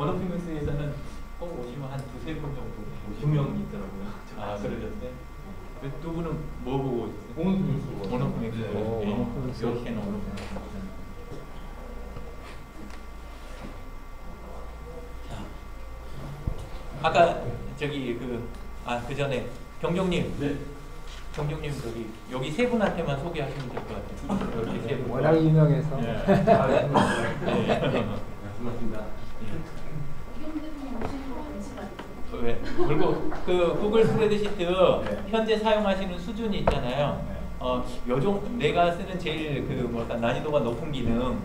원어핑크스에서는 꼭 오시면 한 두세 분 정도, 2명 있더라고요. 아, 그러셨어요? 두 분은 뭐 보고 오셨어요? 원어핑크스. 이렇게는 원어핑크스. 자, 아까 저기 그 전에 경종님. 네. 경종님 여기 세 분한테만 소개하시면 될 것 같아요. 이렇게 세 분. 워낙 유명해서. 네. 고맙습니다. 왜? 그리고 그 구글 스프레드시트 현재 사용하시는 수준이 있잖아요. 내가 쓰는 제일 난이도가 높은 기능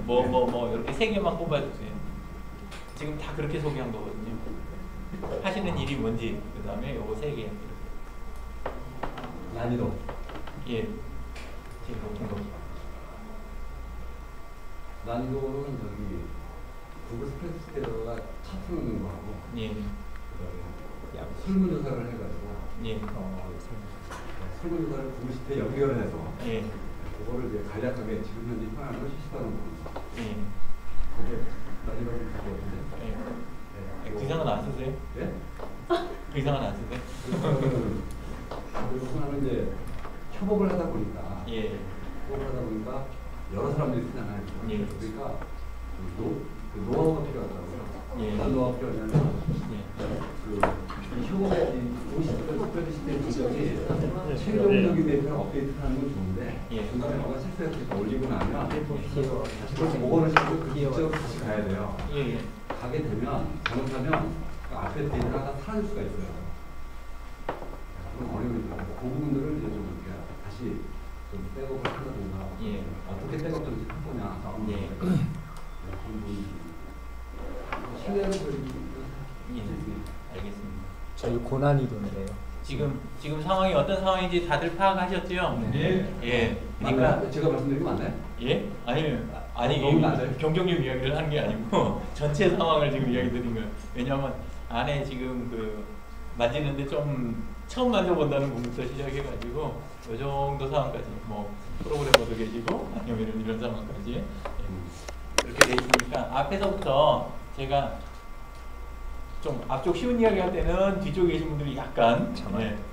이렇게 세 개만 꼽아주세요. 지금 다 그렇게 소개한 거거든요. 하시는 일이 뭔지 그 다음에 요거 세 개. 난이도. 예. 제일 높은 거. 난이도는 구글 스프레드시트에다가 차트 넣는 거하고. 예. 설문조사를 해가지고. 예. 설문조사를 구글 시트에 연결을 해서. 예. 그거를 이제 간략하게 지금 현재 현황을 실시하는 겁니다. 예. 그게 난이도를 갖고 있는데. 예. 그 이상은 안 쓰세요? 예? 그 이상은 안 쓰세요? 그리고 하나는 이제 협업을 하다 보니까. 예. 협업을 하다 보니까 여러 사람들이 쓰잖아요. 예. 그러니까 노하우가 필요하다고요. 예. 어떤 노하우가 필요하냐면 이 협업의 스프레드시트의 기적이 최종적인 데이터를 업데이트하는 건 좋은데 중간에 뭔가 실수해서 올리고 나면 다시 그거를 시키고 그 기적으로 다시 가야 돼요. 예. 가게 되면 잘못하면 그 앞에 데이터가 다 사라질 수가 있어요. 그런 어려움이 있어요. 그 부분들을 이제 좀 이렇게 다시 좀 백업을 한다든가 어떻게 백업 정책을 할 거냐. 신뢰를 알겠습니다. 저희 고난이도인데요. 지금 상황이 어떤 상황인지 다들 파악하셨죠? 네. 예. 그러니까 제가 말씀드린 거 맞나요? 예? 아니 경종님 이야기를 한 게 아니고 전체 상황을 지금 이야기 드린 거예요. 왜냐하면 안에 지금 만지는데 좀 처음 만져본다는 분부터 시작해가지고 요 정도 상황까지 프로그래머도 계시고 아니면 이런 상황까지 이렇게 돼 있으니까 앞에서부터 제가 좀 앞쪽 쉬운 이야기 할 때는 뒤쪽에 계신 분들이 약간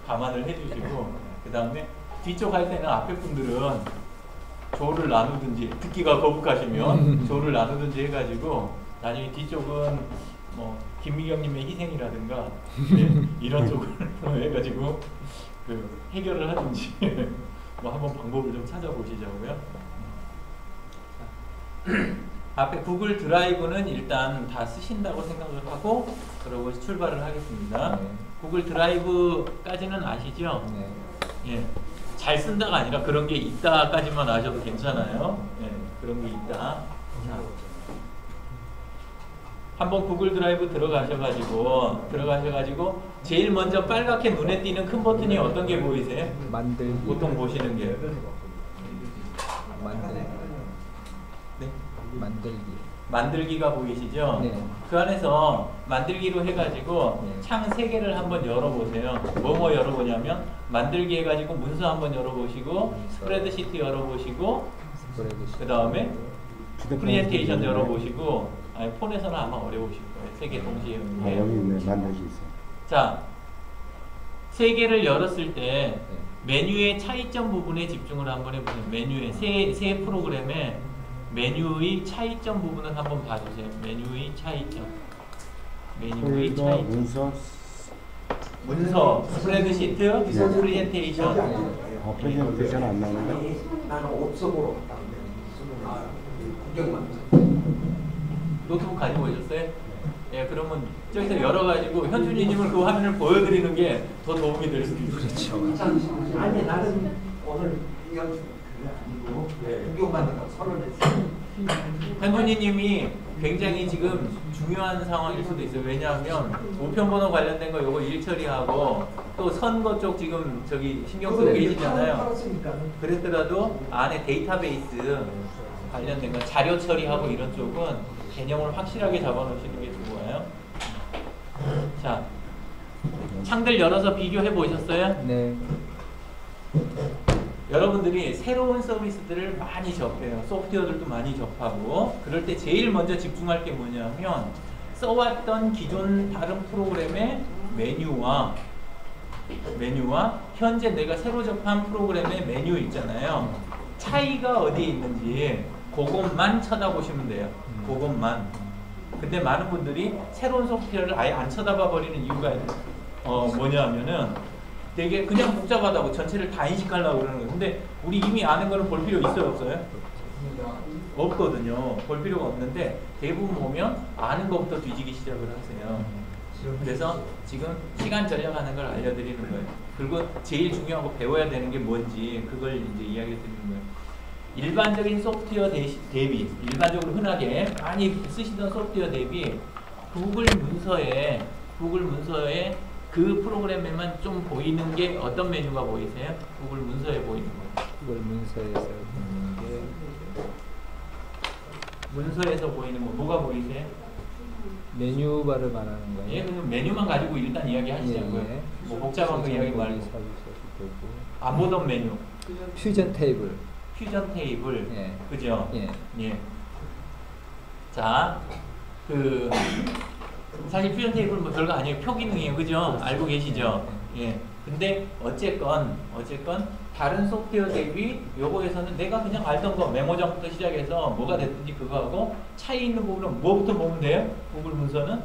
감안을 해주시고 그 다음에 뒤쪽 할 때는 앞에 분들은 조를 나누든지 듣기가 거북하시면 조를 나누든지 해가지고 나중에 뒤쪽은 김미경님의 희생이라든가 이런 쪽을 해가지고 해결을 하든지 한번 방법을 좀 찾아보시자고요. 앞에 구글 드라이브는 일단 다 쓰신다고 생각을 하고 그러고 출발을 하겠습니다. 구글 드라이브까지는 아시죠? 예. 잘 쓴다가 아니라 그런 게 있다까지만 아셔도 괜찮아요. 예. 그런 게 있다. 한번 구글 드라이브 들어가셔가지고 제일 먼저 빨갛게 눈에 띄는 큰 버튼이 어떤 게 보이세요? 만들기. 보통 보시는 게 만들기가 보이시죠? 네. 그 안에서 만들기로 해가지고 창 3개를 한번 열어보세요. 뭐 열어보냐면 만들기 해가지고 문서 한번 열어보시고 스프레드시트 열어보시고 그 다음에 프리젠테이션 열어보시고 폰에서는 아마 어려우실 거예요. 3개 동시에 여는 게. 여기 있네. 만들기 있어. 자, 3개를 열었을 때 메뉴의 차이점 부분에 집중을 한번 해보세요. 메뉴의 세 프로그램에 메뉴의 차이점 부분을 한번 봐주세요. 메뉴의 차이점. 문서, 스프레드시트, 프레젠테이션. 프레젠테이션 안 나오는데? 나는 없어 보러 갔다. 구경만. 노트북 가지고 오셨어요? 예, 그러면 저기서 열어가지고 현준이님을 그 화면을 보여드리는 게 더 도움이 될 수도 있어요. 그렇죠. 아니 나는 오늘 연습 아니고 구경만 하고 선언했어요. 현준이님이 굉장히 지금 중요한 상황일 수도 있어요. 왜냐하면 우편번호 관련된 거 요거 일 처리하고 또 선거 쪽 지금 저기 신경 쓰고 계시잖아요. 그랬더라도 안에 데이터베이스 관련된 거 자료 처리하고 이런 쪽은 개념을 확실하게 잡아놓으시는 게 좋아요. 자, 창들 열어서 비교해 보셨어요? 네. 여러분들이 새로운 서비스들을 많이 접해요. 소프트웨어들도 많이 접하고 그럴 때 제일 먼저 집중할 게 뭐냐면 써왔던 기존 다른 프로그램의 메뉴와 현재 내가 새로 접한 프로그램의 메뉴 있잖아요. 차이가 어디에 있는지 그것만 쳐다보시면 돼요. 그것만. 근데 많은 분들이 새로운 소프트웨어를 아예 안 쳐다봐 버리는 이유가 뭐냐면은 되게 그냥 복잡하다고 전체를 다 인식하려고 그러는 거예요. 근데 우리 이미 아는 거는 볼 필요 있어요, 없어요? 없거든요. 볼 필요가 없는데 대부분 보면 아는 것부터 뒤지기 시작을 하세요. 그래서 지금 시간 절약하는 걸 알려드리는 거예요. 그리고 제일 중요하고 배워야 되는 게 뭔지 그걸 이제 이야기 드리는 거예요. 일반적인 소프트웨어 대비, 일반적으로 흔하게 많이 쓰시던 소프트웨어 대비 구글 문서에 그 프로그램에만 좀 보이는 게 어떤 메뉴가 보이세요? 구글 문서에 보이는 거. 구글 문서에서 보는 게 문서에서 보이는 거 뭐가 보이세요? 메뉴바를 말하는 거예요. 예, 그럼 메뉴만 가지고 일단 이야기 하시자고요. 예, 예. 뭐 복잡한 거 이야기 말고. 되고. 안 보던 메뉴. 퓨전 테이블. 퓨전 테이블. 예. 그죠? 예. 예. 자, 사실 퓨전 테이블 뭐 별거 아니에요. 표 기능이에요. 그죠? 알고 계시죠? 예. 근데 어쨌건 다른 소프트웨어 대비 요거에서는 내가 그냥 알던 거 메모장부터 시작해서 뭐가 됐든지 그거하고 차이 있는 부분은 뭐부터 보면 돼요? 구글 문서는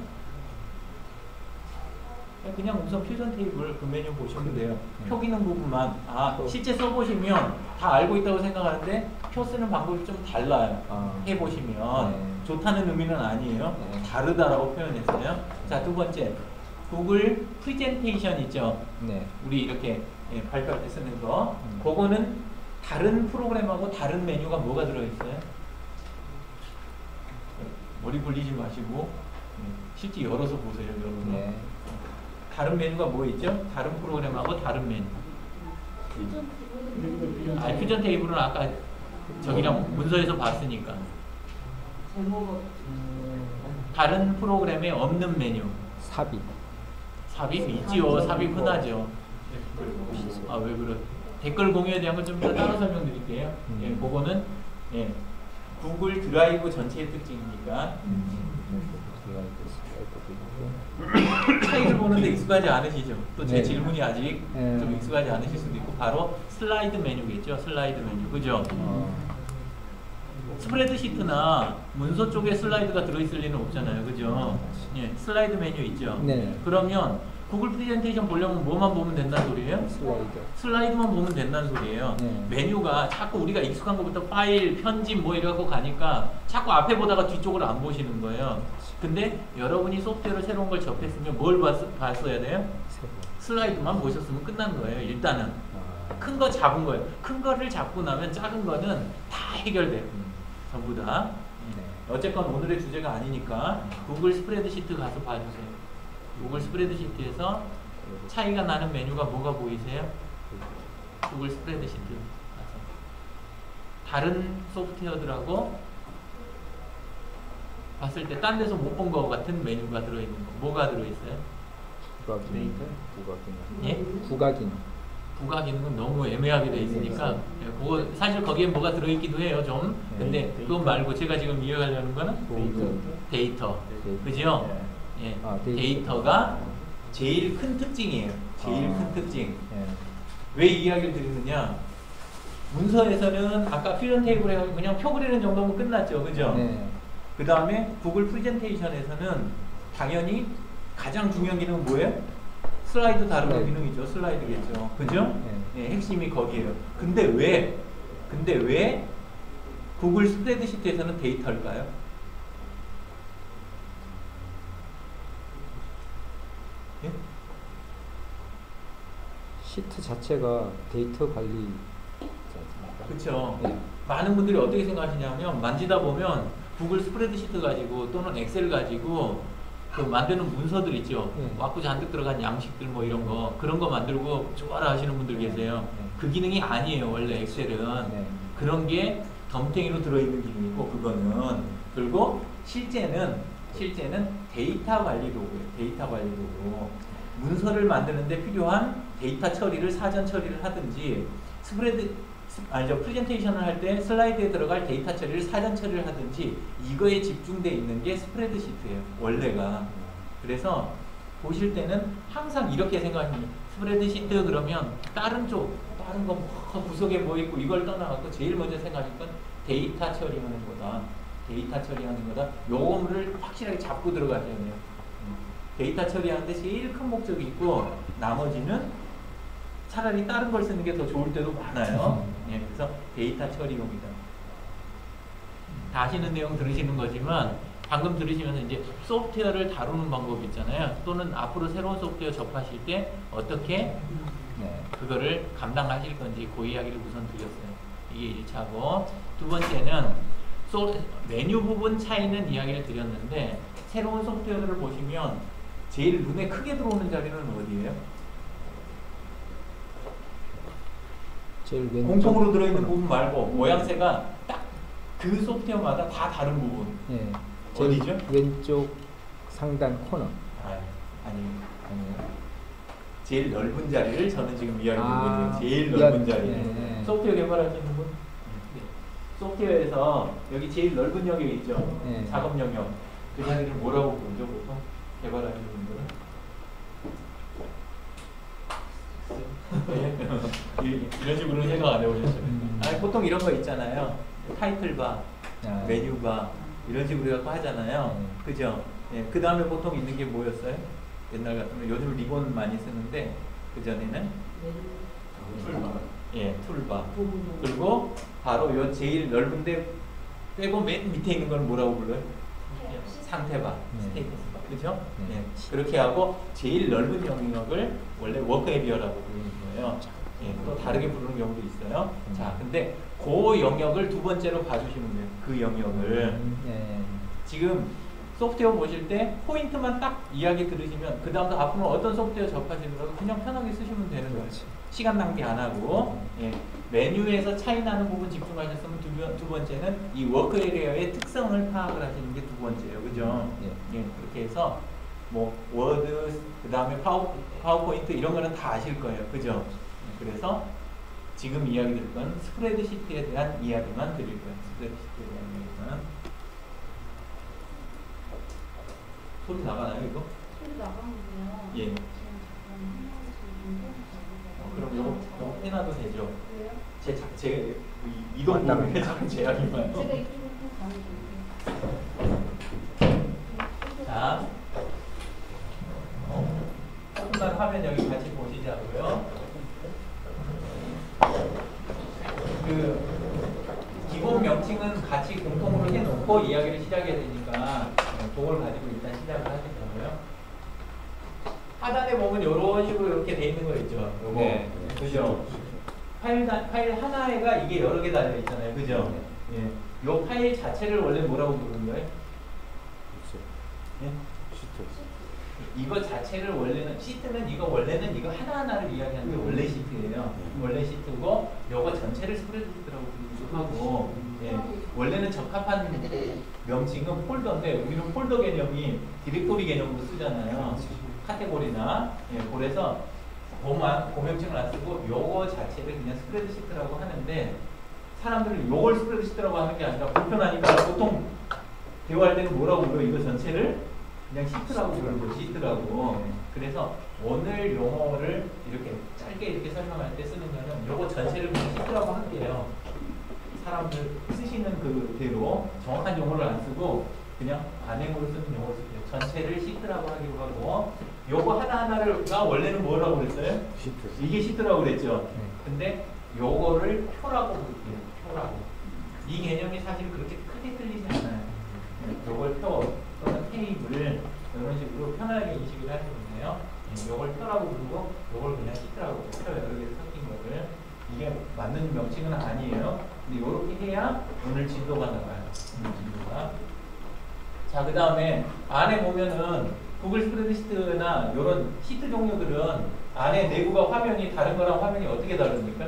그냥 우선 퓨전 테이블 그 메뉴 보시면 돼요. 표 기능 부분만 실제 써보시면 다 알고 있다고 생각하는데 표 쓰는 방법이 좀 달라요. 해보시면 좋다는 의미는 아니에요. 다르다라고 표현했어요. 자, 두 번째 구글 프레젠테이션 있죠. 네. 우리 이렇게 발표할 때 쓰는 거. 그거는 다른 프로그램하고 다른 메뉴가 뭐가 들어있어요? 머리 굴리지 마시고 실제 열어서 보세요. 열어서. 네. 다른 메뉴가 뭐 있죠? 다른 프로그램하고 다른 메뉴. 퓨전 테이블은 아까 저기랑 문서에서 봤으니까. 다른 프로그램에 없는 메뉴. 삽입 있지요. 삽입 흔하죠. 왜 그래? 댓글 공유에 대한 걸 좀 더 따로 설명드릴게요. 예, 그거는 구글 드라이브 전체의 특징이니까. 차이를 보는데 익숙하지 않으시죠? 또 제 질문이 아직 좀 익숙하지 않으실 수도 있고 바로 슬라이드 메뉴겠죠? 슬라이드 메뉴. 그죠? 스프레드시트나 문서 쪽에 슬라이드가 들어있을 리는 없잖아요. 그죠? 예, 슬라이드 메뉴 있죠? 네. 그러면 구글 프레젠테이션 보려면 뭐만 보면 된다는 소리예요? 슬라이드만 보면 된다는 소리예요. 네. 메뉴가 자꾸 우리가 익숙한 것부터 파일, 편집 뭐 이러고 가니까 자꾸 앞에 보다가 뒤쪽을 안 보시는 거예요. 근데 여러분이 소프트웨어로 새로운 걸 접했으면 뭘 봤어야 돼요? 슬라이드만 보셨으면 끝난 거예요. 일단은 큰 거 잡은 거예요. 큰 거를 잡고 나면 작은 거는 다 해결돼요. 전부 다. 어쨌건 오늘의 주제가 아니니까 구글 스프레드시트 가서 봐주세요. 구글 스프레드시트에서 차이가 나는 메뉴가 뭐가 보이세요? 구글 스프레드시트 가서 다른 소프트웨어들하고 봤을 때 딴 데서 못 본 거 같은 메뉴가 들어있는 거. 뭐가 들어있어요? 부가기능. 부가 기능은 너무 애매하게 돼 있으니까 그거 사실 거기에 뭐가 들어있기도 해요 좀. 근데 그거 말고 제가 지금 이해하려는 거는 데이터. 그죠? 예. 데이터가 제일 큰 특징이에요. 제일 큰 특징. 왜 이 이야기를 드리느냐? 문서에서는 아까 퓨전 테이블에 그냥 표 그리는 정도면 끝났죠. 그죠? 그 다음에 구글 프레젠테이션에서는 당연히 가장 중요한 기능은 뭐예요? 슬라이드 다루는 기능이죠. 슬라이드겠죠. 그죠? 핵심이 거기에요. 근데 왜 구글 스프레드시트에서는 데이터일까요? 예? 시트 자체가 데이터 관리. 그렇죠. 많은 분들이 어떻게 생각하시냐면 만지다 보면 구글 스프레드시트 가지고 또는 엑셀 가지고 그 만드는 문서들 있죠. 왁구 잔뜩 들어간 양식들 뭐 이런 거 그런 거 만들고 좋아라 하시는 분들 계세요. 그 기능이 아니에요. 원래 엑셀은 그런 게 덤탱이로 들어있는 기능이고 그거는 그리고 실제는 데이터 관리 도구예요. 데이터 관리 도구. 문서를 만드는데 필요한 데이터 처리를 사전 처리를 하든지 아니죠. 프레젠테이션을 할 때 슬라이드에 들어갈 데이터 처리를 사전 처리를 하든지 이거에 집중되어 있는 게 스프레드시트예요. 원래가. 그래서 보실 때는 항상 이렇게 생각하시면 스프레드시트 그러면 다른 거 구석에 뭐 있고 이걸 떠나갖고 제일 먼저 생각하실 건 데이터 처리하는 거다. 데이터 처리하는 거다. 요거를 확실하게 잡고 들어가셔야 돼요. 데이터 처리하는데 제일 큰 목적이 있고 나머지는 차라리 다른 걸 쓰는 게 더 좋을 때도 많아요. 예, 그래서 데이터 처리용이다. 다 아시는 내용 들으시는 거지만 방금 들으시면서 이제 소프트웨어를 다루는 방법 있잖아요. 또는 앞으로 새로운 소프트웨어 접하실 때 어떻게 그거를 감당하실 건지 그 이야기를 우선 드렸어요. 이게 1차고 두 번째는 메뉴 부분 차이는 이야기를 드렸는데 새로운 소프트웨어를 보시면 제일 눈에 크게 들어오는 자리는 어디예요? 제일 왼쪽 공통으로 들어있는 부분 말고 모양새가 딱 그 소프트웨어마다 다 다른 부분. 예. 제일 어디죠? 왼쪽 상단 코너. 아니요. 제일 넓은 자리를 저는 지금 이야기하고 있는 제일 이야기, 넓은 자리. 예. 소프트웨어 개발하시는 분? 소프트웨어에서 여기 제일 넓은 영역이 있죠. 예. 작업 영역. 그 자리를 뭐라고 부르죠, 보통? 개발하시는 분들은? 이런 식으로 생각 안 해보셨죠? 아니, 보통 이런 거 있잖아요. 타이틀바, 메뉴바 이런 식으로 해갖고 하잖아요. 그죠? 예, 그 다음에 보통 있는 게 뭐였어요? 옛날 같으면 요즘 리본 많이 쓰는데 그 전에는 툴바. 예, 툴바. 그리고 바로 요 제일 넓은데 빼고 맨 밑에 있는 건 뭐라고 불러요? 상태바, 스테이터스바. 그죠? 예, 그렇게 하고 제일 넓은 영역을 원래 워크 에리어라고 부르는 거예요. 예, 또 다르게 부르는 경우도 있어요. 자, 근데 그 영역을 두 번째로 봐주시면 돼요. 그 영역을. 지금 소프트웨어 보실 때 포인트만 딱 이야기 들으시면 그 다음부터 앞으로 어떤 소프트웨어 접하시더라도 그냥 편하게 쓰시면 되는 거예요. 시간 낭비 안 하고. 예, 메뉴에서 차이 나는 부분 집중하셨으면 두 번째는 이 워크 에리어의 특성을 파악을 하시는 게 두 번째예요. 그죠? 예, 그렇게 해서 뭐 워드, 그 다음에 파워포인트 이런 거는 다 아실 거예요. 그죠? 그래서 지금 이야기 드릴 건 스프레드시트에 대한 이야기만 드릴 거예요. 스프레드시트에 대한 이야기만. 소리 나가나요, 이거? 소리 나가는데요. 예. 그럼 요거 해놔도 되죠? 왜요? 제 이동 범위에 참 제약이 많아요. 제가 이쪽으로 가면 자, 조금만 화면 여기 같이 보시자고요. 그 기본 명칭은 같이 공통으로 해놓고 이야기를 시작해야 되니까 그걸 가지고 일단 시작을 하시자고요. 하단에 보면 이런 식으로 이렇게 돼 있는 거 있죠. 요거. 네. 그죠? 파일 하나에가 이게 여러 개 달려 있잖아요. 그죠? 예. 요 파일 자체를 원래 뭐라고 부르는 거예요? 예? 이거 자체를 원래는 시트는 이거 원래는 이거 하나하나를 이야기하는 게 원래 시트예요. 원래 시트고 요거 전체를 스프레드 시트라고 부르기도 하고 예. 원래는 적합한 명칭은 폴더인데 우리는 폴더 개념이 디렉토리 개념으로 쓰잖아요. 카테고리나 예. 그래서 그 명칭을 안 쓰고 요거 자체를 그냥 스프레드 시트라고 하는데 사람들이 요걸 스프레드 시트라고 하는 게 아니라 불편하니까 보통 대화할 때는 뭐라고 불러요? 이거 전체를 그냥 시트라고 부르는 거예요. 시트라고. 그래서 오늘 용어를 이렇게 짧게 이렇게 설명할 때 쓰는 거는 요거 전체를 그냥 시트라고 할게요. 사람들 쓰시는 그대로 정확한 용어를 안 쓰고 그냥 반행으로 쓰는 용어를 쓸게요. 전체를 시트라고 하기로 하고 요거 하나하나가 원래는 뭐라고 그랬어요? 시트. 이게 시트라고 그랬죠. 근데 요거를 표라고 부를게요. 표라고. 이 개념이 사실 그렇게 크게 틀리지 않아요. 요걸 표 또는 테이블 이런 식으로 편하게 인식을 하시면 돼요. 요걸 표라고 부르고 요걸 그냥 시트라고 표 여러 개 섞인 거를 이게 맞는 명칭은 아니에요. 근데 요렇게 해야 오늘 진도가 나가요. 오늘 진도가. 자, 그 다음에 안에 보면은 구글 스프레드시트나 이런 시트 종류들은 안에 내부가 화면이 다른 거랑 화면이 어떻게 다릅니까?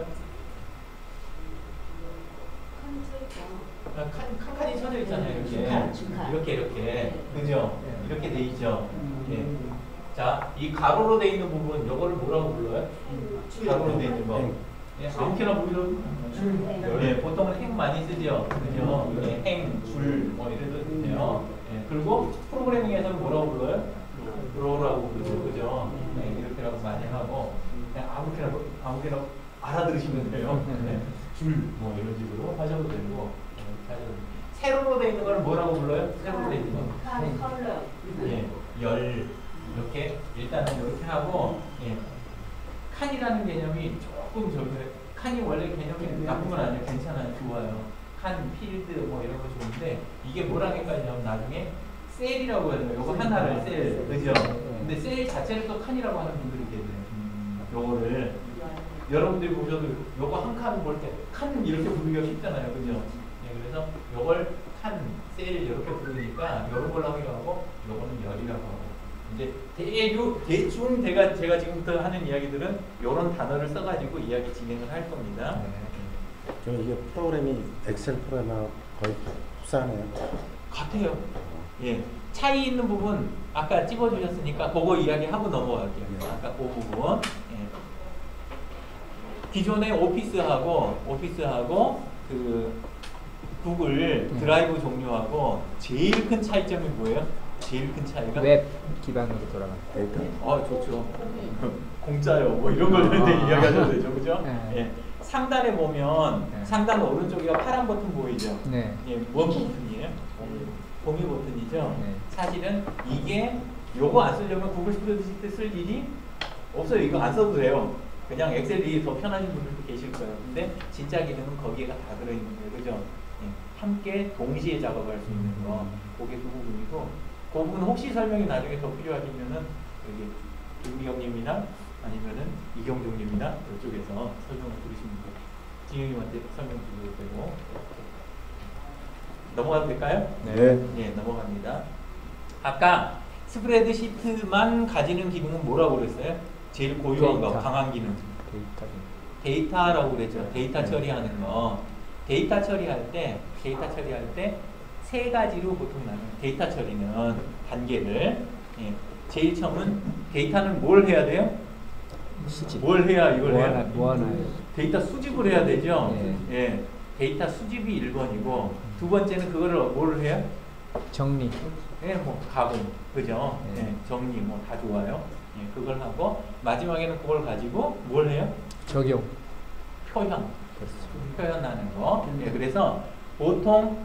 칸칸이 쳐져 있잖아요. 이렇게. 그죠? 이렇게 돼 있죠. 예. 자, 이 가로로 돼 있는 부분, 요거를 뭐라고 불러요? 가로로 돼 있는 거. 예, 아무렇게나 보이도 예, 보통은 행 많이 쓰죠. 그죠? 예, 행, 줄, 뭐 이래도 되네요. 예, 그리고 프로그래밍에서는 뭐라고 불러요? 로라고 부르죠. 그죠? 네, 이렇게라고 많이 하고 그냥 아무렇게나 알아들으시면 돼요. 네, 줄, 뭐 이런 식으로 하셔도 되고 세로로 되어 있는 걸 뭐라고 불러요? 세로로 되어 있는 거. 컬러. 예, 열 이렇게 일단은 이렇게 하고 예, 칸이라는 개념이 조금 칸이 원래 개념이 나쁜 건 아니에요. 괜찮아요. 좋아요. 칸, 필드 뭐 이런 거 좋은데 이게 뭐랑 헷갈리냐면 나중에 셀이라고 해요. 요거 하나를 셀, 그죠? 근데 셀 자체를 또 칸이라고 하는 분들이 계세요. 요거를 여러분들이 보셔도 요거 한 칸 볼 때 칸 이렇게 부르기가 쉽잖아요. 그죠? 예, 그래서 요걸 칸, 셀 이렇게 부르니까 요런 걸 하기도 하고 요거는 열이라고 하고 이제 대충 제가 지금부터 하는 이야기들은 요런 단어를 써가지고 이야기 진행을 할 겁니다. 저 이게 프로그램이 엑셀 프로그램하고 거의 흡사하네요. 같아요. 예. 차이 있는 부분 아까 찝어주셨으니까 그거 이야기하고 넘어갈게요. 아까 그 부분. 예. 기존의 오피스하고 그 구글 드라이브 종류하고 제일 큰 차이점이 뭐예요? 제일 큰 차이가? 웹 기반으로 돌아가는 데이터. 좋죠. 공짜요. 뭐 이런 걸 이야기하셔도 되죠. 그죠? 네. 예. 상단에 보면 네. 상단 오른쪽에 파란 버튼 보이죠? 네. 예, 뭔 버튼이에요? 공유 버튼이죠? 네. 사실은 이게 요거 안 쓰려면 구글 스프레드시트 쓸 일이 없어요. 이거 안 써도 돼요. 그냥 엑셀이 더 편하신 분들도 계실 거예요. 근데 진짜 기능은 거기에가 다 들어있는 거예요. 그죠? 예, 함께 동시에 작업할 수 있는 거. 그게 그 부분이고 그 부분 혹시 설명이 나중에 더 필요하시면은 여기 김미경님이나 아니면은 이경종님이나 이쪽에서 설명을 들으시면 돼요. 지영님한테 설명 드려도 되고. 넘어가도 될까요? 네. 예, 넘어갑니다. 아까 스프레드시트만 가지는 기능은 뭐라고 그랬어요? 제일 고유한 거, 데이터. 강한 기능. 데이터라고 데이터라고 그랬죠. 데이터 처리하는 거. 데이터 처리할 때 세 가지로 보통 나눠요. 데이터 처리는 단계를. 예. 제일 처음은 데이터는 뭘 해야 돼요? 수집. 뭘 해야 이걸 해야? 모아놔요. 데이터 수집을 해야 되죠. 예. 예. 데이터 수집이 1번이고 두 번째는 그거를 뭘 해요? 정리. 예, 뭐 가공, 그죠? 예. 예, 정리 뭐 다 좋아요. 예, 그걸 하고 마지막에는 그걸 가지고 뭘 해요? 적용. 표현. 표현하는 거. 예, 그래서 보통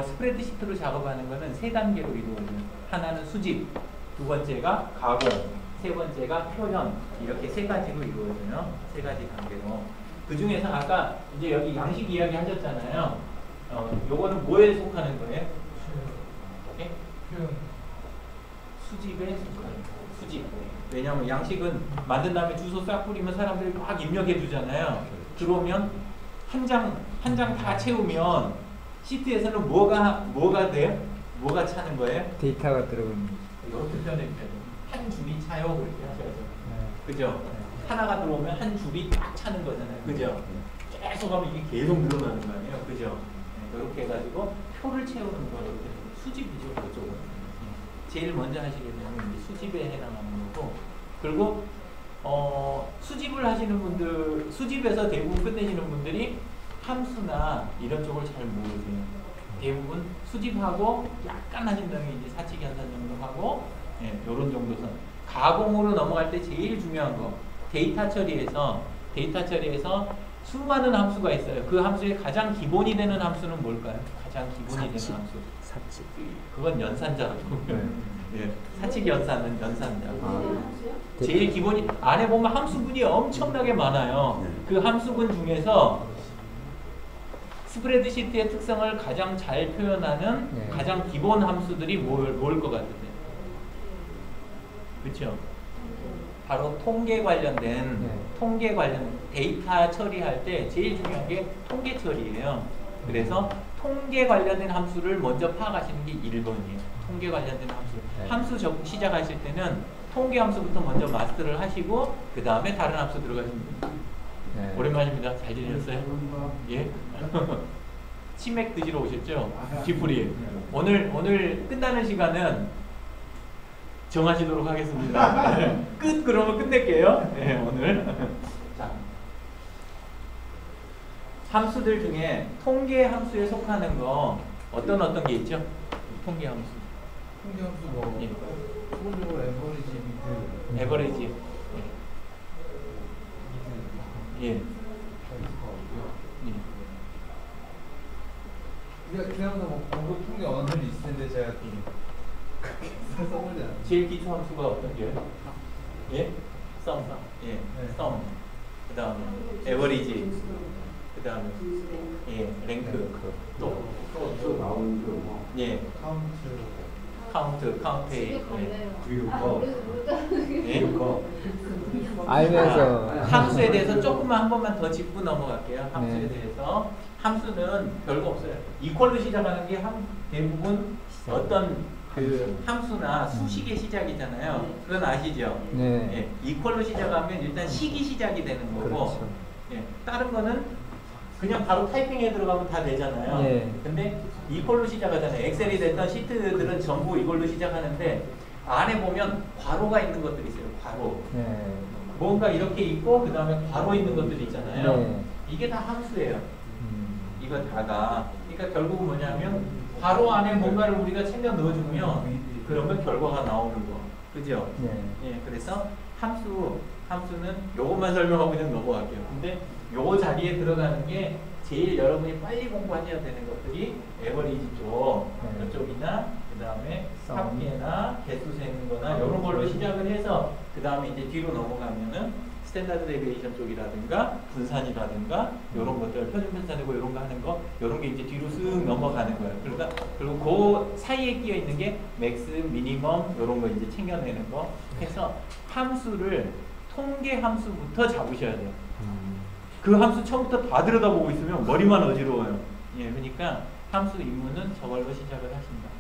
스프레드시트로 작업하는 거는 세 단계로 이루어져요. 하나는 수집, 두 번째가 가공, 세 번째가 표현. 이렇게 세 가지로 이루어져요. 세 가지 단계로. 그 중에서 아까 이제 여기 양식 이야기 하셨잖아요. 요거는 뭐에 속하는 거예요? 예? 수집에 속하는 거예요. 수집. 왜냐하면 양식은 만든 다음에 주소 싹 뿌리면 사람들이 막 입력해 주잖아요. 들어오면 한 장 다 채우면 시트에서는 뭐가 돼요? 뭐가 차는 거예요? 데이터가 들어가는. 이렇게 표현해 주셔야 돼요. 한 줄이 차요. 그렇게 하셔야죠. 그죠? 하나가 들어오면 한 줄이 딱 차는 거잖아요. 그죠? 계속 하면 이게 계속 늘어나는 거 아니에요. 그죠? 네, 이렇게 해가지고 표를 채우는 거예요. 수집이죠. 그쪽은. 제일 먼저 하시게 되면 이제 수집에 해당하는 거고, 그리고 수집을 하시는 분들, 수집에서 대부분 끝내시는 분들이 함수나 이런 쪽을 잘 모르세요. 대부분 수집하고 약간 하신 다음에 이제 사치기 한단 정도 하고, 예, 요런 정도 선. 가공으로 넘어갈 때 제일 중요한 거, 데이터 처리에서 수많은 함수가 있어요. 그 함수의 가장 기본이 되는 함수는 뭘까요? 가장 기본이 되는 함수. 사치. 그건 연산자라고. 예, 사치기 연산은 연산자. 함수요? 제일 기본이 안에 보면 함수군이 엄청나게 많아요. 그 함수군 중에서 스프레드시트의 특성을 가장 잘 표현하는 네. 가장 기본 함수들이 뭘 것 같으세요? 그렇죠? 바로 통계 관련 데이터 처리할 때 제일 중요한 게 통계 처리예요. 그래서 통계 관련된 함수를 먼저 파악하시는 게 1번이에요. 통계 관련된 함수. 네. 함수 적응 시작하실 때는 통계 함수부터 먼저 마스터를 하시고 그 다음에 다른 함수 들어가시면 됩니다. 네. 오랜만입니다. 잘 지내셨어요? 예? 치맥 드시러 오셨죠? 뒤풀이. 오늘 끝나는 시간은 정하시도록 하겠습니다. 끝 그러면 끝낼게요. 네, 오늘. 자, 함수들 중에 통계 함수에 속하는 거 어떤 게 있죠? 통계 함수. 통계함수 뭐 예. 기본적으로 에버리지 미드 에버리지. 예. 예. 그냥 뭐 공급 통계 언어들이 있을 텐데 제가 그렇게 써보지 않아요. 제일 기초 함수가 어떤 게요? 예? 썸. 예. 네. 썸. 그 다음에 에버리지. 그 다음에 예. 랭크. 또 나오는 거 예. 카운트 A. 예. 그리고 예? 알면서 함수에 대해서 조금만 한 번만 더 짚고 넘어갈게요. 함수에 네. 대해서 함수는 별거 없어요. 이퀄로 시작하는 게 대부분 어떤 그 함수나 수식의 시작이잖아요. 그건 아시죠? 네. 예, 이퀄로 시작하면 일단 식이 시작이 되는 거고, 그렇죠. 예, 다른 거는 그냥 바로 타이핑에 들어가면 다 되잖아요. 네. 근데 이걸로 시작하잖아요. 엑셀이 됐던 시트들은 전부 이걸로 시작하는데 안에 보면 괄호가 있는 것들이 있어요. 괄호. 네. 뭔가 이렇게 있고 그 다음에 괄호 있는 것들이 있잖아요. 네. 이게 다 함수예요. 이거 다가. 그러니까 결국은 뭐냐면 괄호 안에 뭔가를 우리가 챙겨 넣어주면 그러면 결과가 나오는 거. 그죠? 네. 예, 그래서 함수는 요것만 설명하고 그냥 넘어갈게요. 근데 요 자리에 들어가는 게 제일 여러분이 빨리 공부하셔야 되는 것들이 에버리지 쪽, 네. 이쪽이나 그 다음에 썸. 합계나 개수 세는 거나 이런 걸로 시작을 해서 그 다음에 이제 뒤로 넘어가면은 스탠다드 데비에이션 쪽이라든가 분산이라든가 이런 것들 표준 분산이고 이런 거 하는 거 이런 게 이제 뒤로 쓱 넘어가는 거예요. 그러니까 그리고 그 사이에 끼어 있는 게 맥스, 미니멈 이런 거 이제 챙겨내는 거 해서 함수를 통계 함수부터 잡으셔야 돼요. 그 함수 처음부터 다 들여다보고 있으면 머리만 어지러워요. 예, 그러니까 함수 입문은 저걸로 시작을 하신다.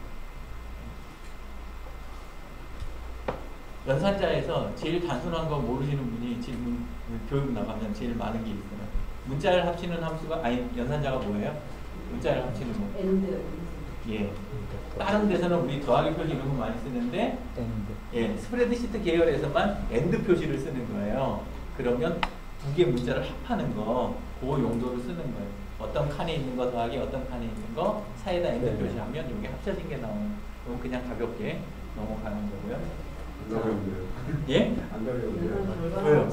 연산자에서 제일 단순한 거 모르시는 분이 질문 교육 나가면 제일 많은 게 있어요. 문자를 합치는 함수가 아니 연산자가 뭐예요? 문자를 합치는 거. 엔드. 예. 다른 데서는 우리 더하기 표시 이런 거 많이 쓰는데 엔드. 예, 스프레드시트 계열에서만 엔드 표시를 쓰는 거예요. 그러면 두 개 문자를 합하는 거, 그 용도로 쓰는 거예요. 어떤 칸에 있는 거 더하기 어떤 칸에 있는 거 사이에다 엔드 네. 표시하면 이게 합쳐진 게 나오는. 그럼 그냥 가볍게 넘어가는 거고요. 안 가려운데요. 예? 안 가려운데요. 왜요?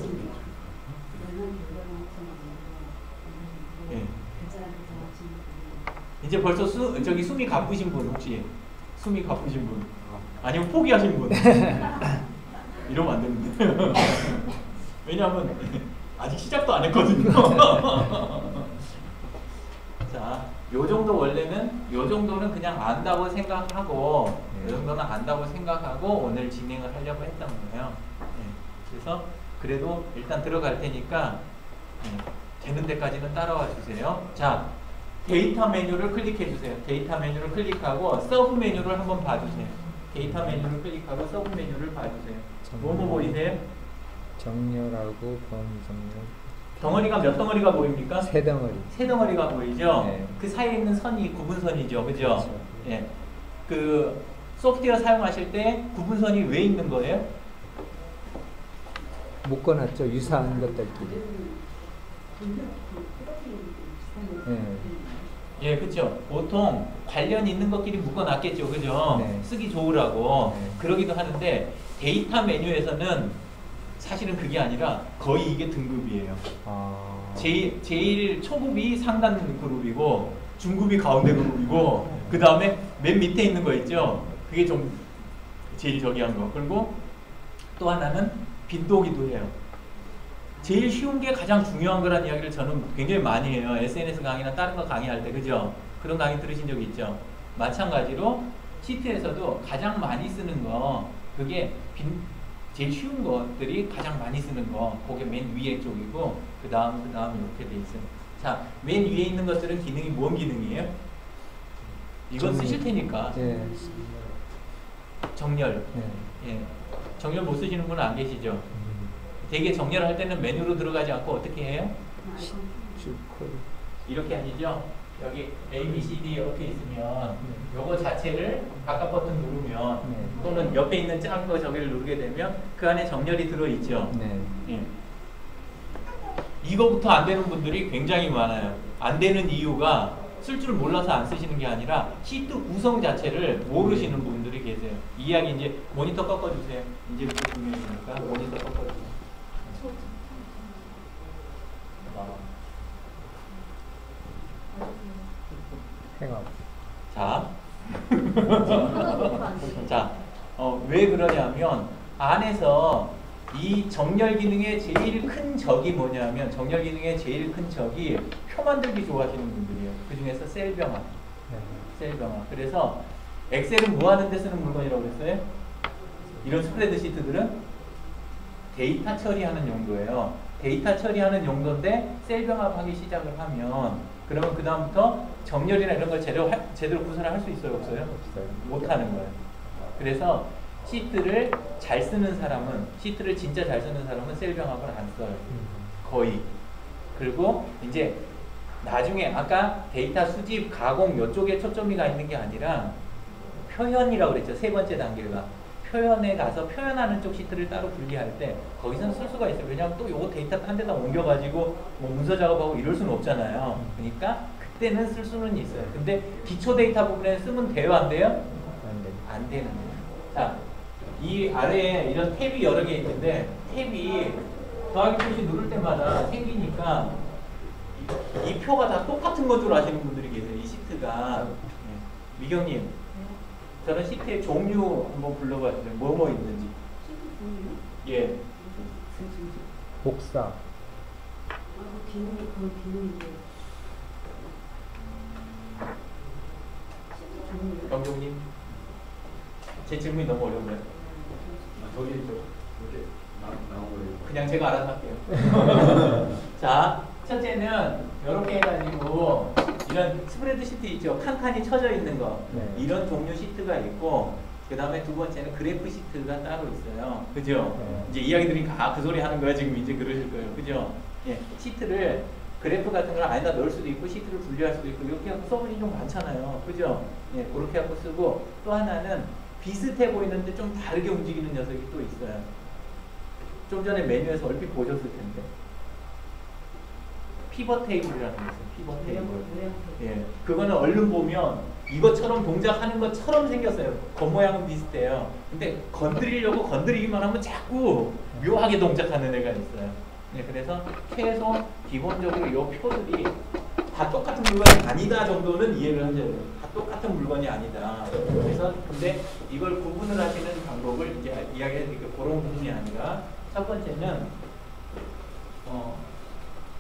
예. 이제 벌써 숨이 가쁘신 분 혹시 숨이 가쁘신 분 아니면 포기하신 분 이러면 안 됩니다. 왜냐하면 아직 시작도 안 했거든요. 자, 요 정도 원래는 요 정도는 그냥 안다고 생각하고 요 정도는 안다고 생각하고 오늘 진행을 하려고 했던 거예요. 네. 그래서 그래도 일단 들어갈 테니까 되는 데까지는 따라와 주세요. 자, 데이터 메뉴를 클릭해 주세요. 데이터 메뉴를 클릭하고 서브 메뉴를 한번 봐주세요. 데이터 메뉴를 클릭하고 서브 메뉴를 봐주세요. 뭐뭐 보이세요? 정렬하고 범정렬. 덩어리가 몇 덩어리가 보입니까? 세 덩어리. 세 덩어리가 보이죠? 네. 그 사이에 있는 선이 구분선이죠. 그죠? 그렇죠. 예. 그 소프트웨어 사용하실 때 구분선이 왜 있는 거예요? 묶어놨죠. 유사한 것들끼리. 네. 예, 그렇죠. 보통 관련 있는 것끼리 묶어놨겠죠, 그죠? 네. 쓰기 좋으라고 네. 그러기도 하는데 데이터 메뉴에서는 사실은 그게 아니라 거의 이게 등급이에요. 아. 제일 초급이 상단 그룹이고 중급이 가운데 그룹이고 그 다음에 맨 밑에 있는 거 있죠. 그게 좀 제일 저기한 거. 그리고 또 하나는 빈도기도 해요. 제일 쉬운 게 가장 중요한 거란 이야기를 저는 굉장히 많이 해요. SNS 강의나 다른 거 강의할 때, 그죠? 그런 강의 들으신 적 있죠? 마찬가지로 시트에서도 가장 많이 쓰는 거, 그게 제일 쉬운 것들이 가장 많이 쓰는 거, 그게 맨 위에 쪽이고, 그 다음 이렇게 돼 있어요. 자, 맨 위에 있는 것들은 기능이 뭔 기능이에요? 이건 쓰실 테니까. 네. 정렬. 네. 예. 정렬 못 쓰시는 분은 안 계시죠? 되게 정렬할 때는 메뉴로 들어가지 않고 어떻게 해요? 이렇게 하시죠? 여기 A, B, C, D 이렇게 있으면 요거 자체를 바깥 버튼 누르면 네. 또는 옆에 있는 작은 거 저기를 누르게 되면 그 안에 정렬이 들어있죠? 네. 예. 이거부터 안 되는 분들이 굉장히 많아요. 안 되는 이유가 쓸 줄 몰라서 안 쓰시는 게 아니라 시트 구성 자체를 모르시는 분들이 계세요. 이 이야기 이제 모니터 꺾어주세요. 이제부터 중요하니까 모니터 꺾어주세요. 행업. 자, 자, 왜 그러냐면 안에서 이 정렬 기능의 제일 큰 적이 뭐냐면 정렬 기능의 제일 큰 적이 표 만들기 좋아하시는 분들이에요. 그 중에서 셀병합, 셀병합. 그래서 엑셀은 뭐 하는 데 쓰는 물건이라고 그랬어요? 이런 스프레드 시트들은 데이터 처리하는 용도예요. 데이터 처리하는 용도인데 셀병합하기 시작을 하면 그러면 그 다음부터 정렬이나 이런 걸 제대로 구성을 할 수 있어요, 없어요? 없어요. 못하는 거예요. 그래서 시트를 잘 쓰는 사람은 시트를 진짜 잘 쓰는 사람은 셀병합을 안 써요. 거의. 그리고 이제 나중에 아까 데이터 수집, 가공 이쪽에 초점이 가 있는 게 아니라 표현이라고 그랬죠. 세 번째 단계가. 표현에 가서 표현하는 쪽 시트를 따로 분리할 때 거기서는 쓸 수가 있어요. 왜냐하면 또 요거 데이터 한 데다 옮겨가지고 뭐 문서 작업하고 이럴 수는 없잖아요. 그러니까 그때는 쓸 수는 있어요. 근데 기초 데이터 부분에 쓰면 돼요? 안 돼요? 안 되는 거예요. 자, 이 아래에 이런 탭이 여러 개 있는데 탭이 더하기 표시 누를 때마다 생기니까 이 표가 다 똑같은 건 줄 아시는 분들이 계세요. 이 시트가. 미경님, 저는 시트의 종류 한번 불러봐 주세요. 뭐뭐 있는지. 시트 종류? 예. 복사. 기능이 그건 기능인데. 시트 종류? 경종님, 제 질문이 너무 어려운데요. 저기 이렇게 나온 거예요. 그냥 제가 알아서 할게요. 자, 첫째는 이렇게 해가지고 이런 스프레드 시트 있죠. 칸칸이 쳐져 있는 거. 네. 이런 종류 시트가 있고 그 다음에 두 번째는 그래프 시트가 따로 있어요. 그죠? 네. 이제 이야기 들으니까 그 소리 하는 거야 지금 이제 그러실 거예요. 그죠? 예, 시트를 그래프 같은 걸 안에다 넣을 수도 있고 시트를 분리할 수도 있고 이렇게 하고 써보니 좀 많잖아요. 그죠? 예, 그렇게 하고 쓰고 또 하나는 비슷해 보이는데 좀 다르게 움직이는 녀석이 또 있어요. 좀 전에 메뉴에서 얼핏 보셨을 텐데 피벗 테이블이라는 게 있어요. 피벗 테이블. 예, 그거는 얼른 보면 이것처럼 동작하는 것처럼 생겼어요. 겉모양은 비슷해요. 근데 건드리려고 건드리기만 하면 자꾸 묘하게 동작하는 애가 있어요. 네, 그래서 최소 기본적으로 이 표들이 다 똑같은 물건이 아니다 정도는 이해를 하셔야 돼요. 다 똑같은 물건이 아니다. 그래서 근데 이걸 구분을 하시는 방법을 이제 이야기해 드릴게요. 그런 부분이 아니라 첫 번째는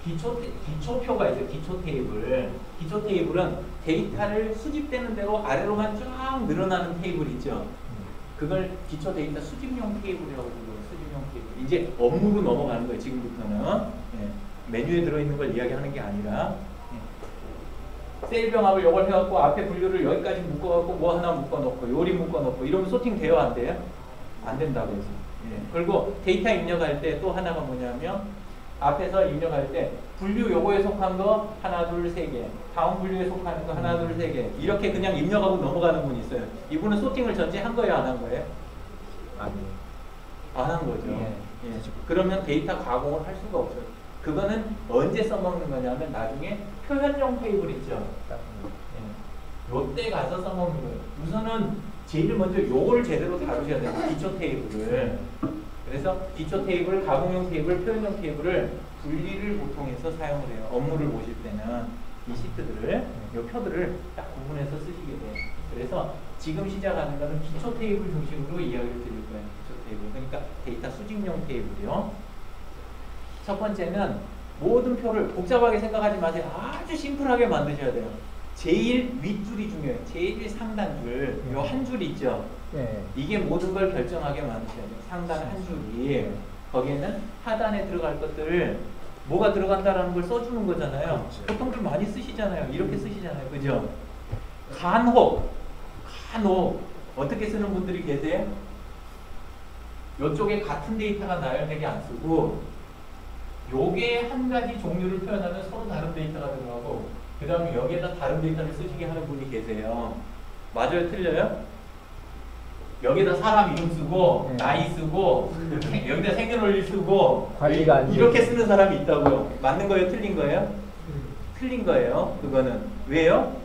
기초표가 있어요. 기초 테이블. 기초 테이블은 데이터를 수집되는 대로 아래로만 쫙 늘어나는 테이블 있죠. 그걸 기초 데이터 수집용 테이블이라고 불러요. 수집용 테이블. 이제 업무로 넘어가는 거예요. 지금부터는. 예. 메뉴에 들어있는 걸 이야기하는 게 아니라 셀병합을 이걸 해갖고 앞에 분류를 여기까지 묶어갖고 뭐 하나 묶어놓고 요리 묶어놓고 이러면 소팅 돼요? 안 돼요? 안 된다고 해서. 예. 그리고 데이터 입력할 때 또 하나가 뭐냐면 앞에서 입력할 때 분류 요거에 속한 거 하나 둘 세 개, 다음 분류에 속하는 거 하나 둘 세 개 이렇게 그냥 입력하고 넘어가는 분이 있어요. 이분은 소팅을 전체 한 거예요? 안 한 거예요? 아니에요. 안 한 거죠. 예. 예. 그러면 데이터 가공을 할 수가 없어요. 그거는 언제 써먹는 거냐면 나중에 표현용 테이블 있죠. 예. 요때 가서 써먹는 거예요. 우선은 제일 먼저 요걸 제대로 다루셔야 돼요. 기초 테이블을. 그래서 기초 테이블, 가공용 테이블, 표현용 테이블을 분리를 보통 해서 사용을 해요. 업무를 보실 때는 이 시트들을, 이 표들을 딱 구분해서 쓰시게 돼요. 그래서 지금 시작하는 거는 기초 테이블 중심으로 이야기를 드릴 거예요. 기초 테이블. 그러니까 데이터 수집용 테이블이요. 첫 번째는 모든 표를 복잡하게 생각하지 마세요. 아주 심플하게 만드셔야 돼요. 제일 윗줄이 중요해요. 제일 상단줄, 요 한 줄 있죠. 네. 이게 모든 걸 결정하게 만드셔야 돼요. 상단 한 줄이. 거기에는 하단에 들어갈 것들 뭐가 들어간다라는 걸 써주는 거잖아요. 보통 좀 많이 쓰시잖아요. 이렇게 쓰시잖아요. 그죠? 간혹 어떻게 쓰는 분들이 계세요? 이쪽에 같은 데이터가 나열되게 안 쓰고 요게 한 가지 종류를 표현하면 서로 다른 데이터가 들어가고 그 다음에 여기에다 다른 데이터를 쓰시게 하는 분이 계세요. 맞아요? 틀려요? 여기다 사람 이름 쓰고 네. 나이 쓰고 여기다 생년월일 쓰고 관리가 안 이렇게 돼. 쓰는 사람이 있다고요. 맞는 거예요? 틀린 거예요? 틀린 거예요. 그거는 왜요?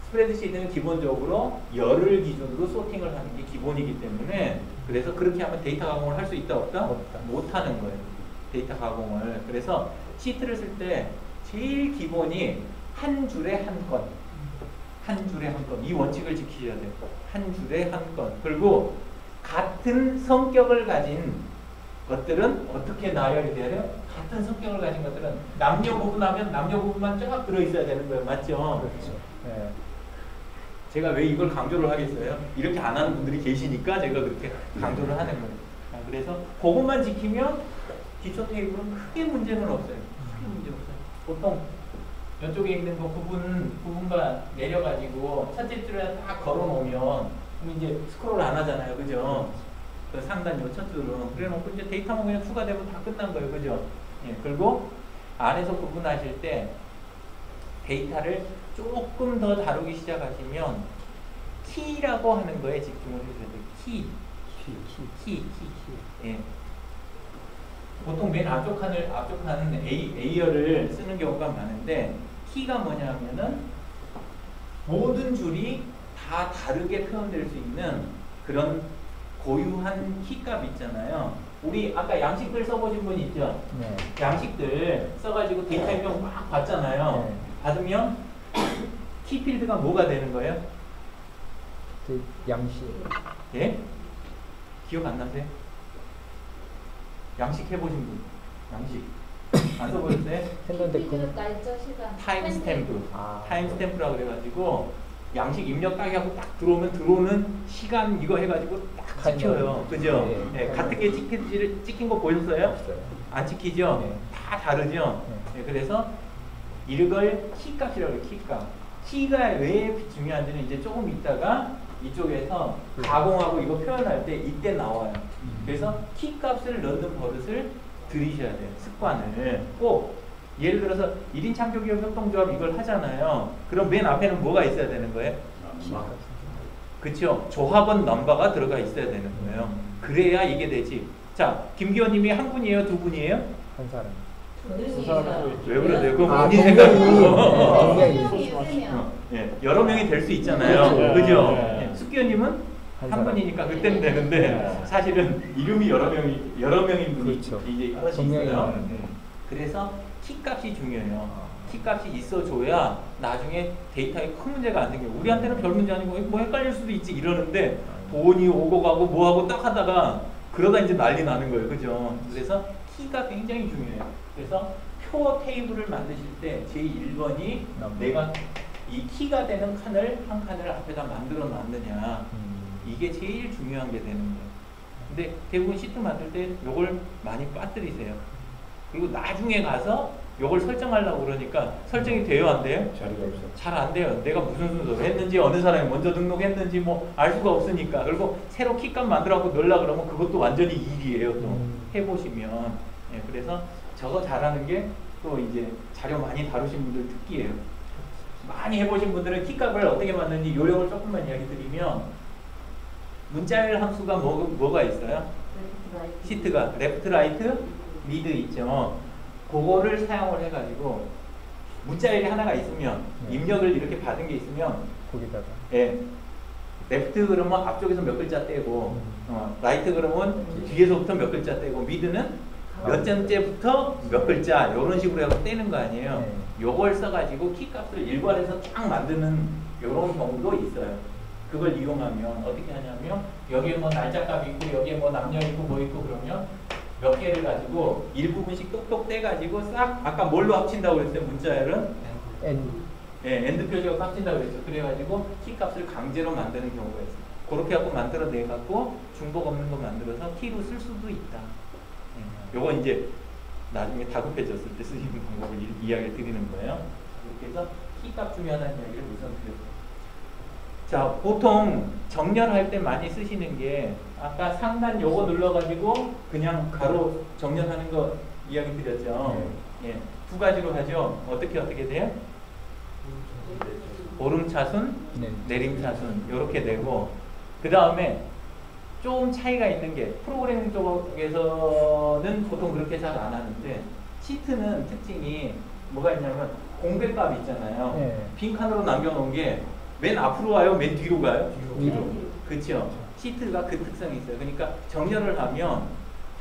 스프레드시트는 기본적으로 열을 기준으로 소팅을 하는 게 기본이기 때문에 그래서 그렇게 하면 데이터 가공을 할 수 있다 없다? 없다. 못 하는 거예요. 데이터 가공을. 그래서 시트를 쓸 때 제일 기본이 한 줄에 한 건. 한 줄에 한 건. 이 원칙을 지키셔야 돼요. 한 줄에 한 건. 그리고 같은 성격을 가진 것들은 어떻게 나열이 돼야 돼요? 같은 성격을 가진 것들은 남녀 구분하면 남녀 구분만 쫙 들어있어야 되는 거예요. 맞죠? 그렇죠. 네. 제가 왜 이걸 강조를 하겠어요? 이렇게 안 하는 분들이 계시니까 제가 그렇게 강조를 하는 거예요. 그래서 그것만 지키면 기초 테이블은 크게 문제는 없어요. 크게 문제 없어요. 보통 이쪽에 있는 거 부분과 내려가지고 첫째 줄에 딱 걸어놓으면 그럼 이제 스크롤 안 하잖아요. 그죠? 그 상단 요 첫 줄은. 그래놓고 이제 데이터만 그냥 추가되면 다 끝난 거예요. 그죠? 예, 그리고 안에서 구분하실 때 데이터를 조금 더 다루기 시작하시면 키라고 하는 거에 집중을 해줘야 돼요. 키. 예. 보통 맨 앞쪽 칸은 A열을 쓰는 경우가 많은데 키가 뭐냐면은 모든 줄이 다 다르게 표현될 수 있는 그런 고유한 키값 있잖아요. 우리 아까 양식들 써보신 분 있죠? 네. 양식들 써가지고 데이터 입력 막 받잖아요. 네. 받으면 키필드가 뭐가 되는 거예요? 그 양식. 예? 기억 안 나세요? 양식 해보신 분? 양식 안 써보셨어요? 했는데 키피드는 날짜 시간. 타임 스탬프. 아. 타임 스탬프라고 그래가지고 양식 입력 딱 하고 딱 들어오는 시간 이거 해가지고 딱 찍혀요. 그죠? 네. 네, 같은 게 찍힌 거 보셨어요? 없어요. 안 찍히죠? 네. 다 다르죠? 네. 네, 그래서 이걸 키값이라고 해요. 키값. 키가 왜 중요한지는 이제 조금 있다가 이쪽에서 가공하고 이거 표현할 때 이때 나와요. 그래서 키값을 넣는 버릇을 들이셔야 돼요. 습관을 꼭. 예를 들어서 1인 창조기업 협동조합 이걸 하잖아요. 그럼 맨 앞에는 뭐가 있어야 되는 거예요? 그렇죠. 조합원 넘버가 들어가 있어야 되는 거예요. 그래야 이게 되지. 자, 김기현님이 한 분이에요, 두 분이에요? 한 사람. 두 사람. 왜 그러세요? 그건 아, 본인 동명이. 생각이고. 예, 여러 명이 될 수 있잖아요. 그렇죠. 그죠? 네. 예, 숙기현님은 한 한 사람. 분이니까 그때는 되는데 사실은 이름이 여러 명인 분이 그렇죠. 이제 여럿이 동명이 있어요. 많은데. 그래서 키값이 중요해요. 키값이 있어줘야 나중에 데이터에 큰 문제가 안 생겨요. 우리한테는 별 문제 아니고 뭐 헷갈릴 수도 있지 이러는데 돈이 오고 가고 뭐하고 딱 하다가 그러다 이제 난리 나는 거예요. 그죠? 그래서 키가 굉장히 중요해요. 그래서 표 테이블을 만드실 때 제1번이 내가 이 키가 되는 한 칸을 앞에다 만들어 놨느냐 이게 제일 중요한 게 되는 거예요. 근데 대부분 시트 만들 때 요걸 많이 빠뜨리세요. 그리고 나중에 가서 요걸 설정하려고 그러니까 설정이 돼요, 안 돼요? 자리가 없어. 잘 안 돼요. 내가 무슨 순서로 했는지 어느 사람이 먼저 등록했는지 뭐 알 수가 없으니까. 그리고 새로 키값 만들어갖고 넣으려고 그러면 그것도 완전히 일이에요. 또 해보시면. 예, 그래서 저거 잘하는 게 또 이제 자료 많이 다루신 분들 특기예요. 많이 해보신 분들은 키값을 어떻게 만드는지 요령을 조금만 이야기 드리면 문자열 함수가 뭐가 있어요? 시트가 레프트, 라이트, 미드 있죠. 그거를 사용을 해가지고 문자열이 하나가 있으면 입력을 이렇게 받은 게 있으면 거기다가. 예, 레프트 그러면 앞쪽에서 몇 글자 떼고 라이트 그러면 뒤에서부터 몇 글자 떼고 미드는 몇 잔째부터 몇 글자 이런 식으로 해서 떼는 거 아니에요. 네. 요걸 써가지고 키값을 일괄해서 쫙 만드는 이런 경우도 있어요. 그걸 이용하면 어떻게 하냐면 여기에 뭐 날짜값 있고 여기에 뭐 남녀 있고 뭐 있고 그러면 몇 개를 가지고 일부분씩 똑똑 떼가지고 싹 아까 뭘로 합친다고 그랬어요? 문자열은? 예, 엔드 표시가 합친다고 그랬죠. 그래가지고 키값을 강제로 만드는 경우가 있어요. 그렇게 하고 만들어내갖고 중복 없는 거 만들어서 키로 쓸 수도 있다. 요건 이제 나중에 다급해졌을 때 쓰시는 방법을 이야기를 드리는 거예요. 이렇게 해서 키값 중요하다는 이야기를 우선 드렸어요. 자, 보통 정렬할 때 많이 쓰시는 게 아까 상단 요거 눌러가지고 그냥 가로 정렬하는 거 이야기 드렸죠. 예, 두 가지로 하죠. 어떻게 돼요? 오름차순, 내림차순 이렇게 되고 그 다음에 좀 차이가 있는 게 프로그래밍 쪽에서는 보통 그렇게 잘 안 하는데 시트는 특징이 뭐가 있냐면 공백값 있잖아요. 네. 빈칸으로 남겨놓은 게 맨 앞으로 가요? 맨 뒤로 가요? 위로. 그렇죠. 시트가 그 특성이 있어요. 그러니까 정렬을 하면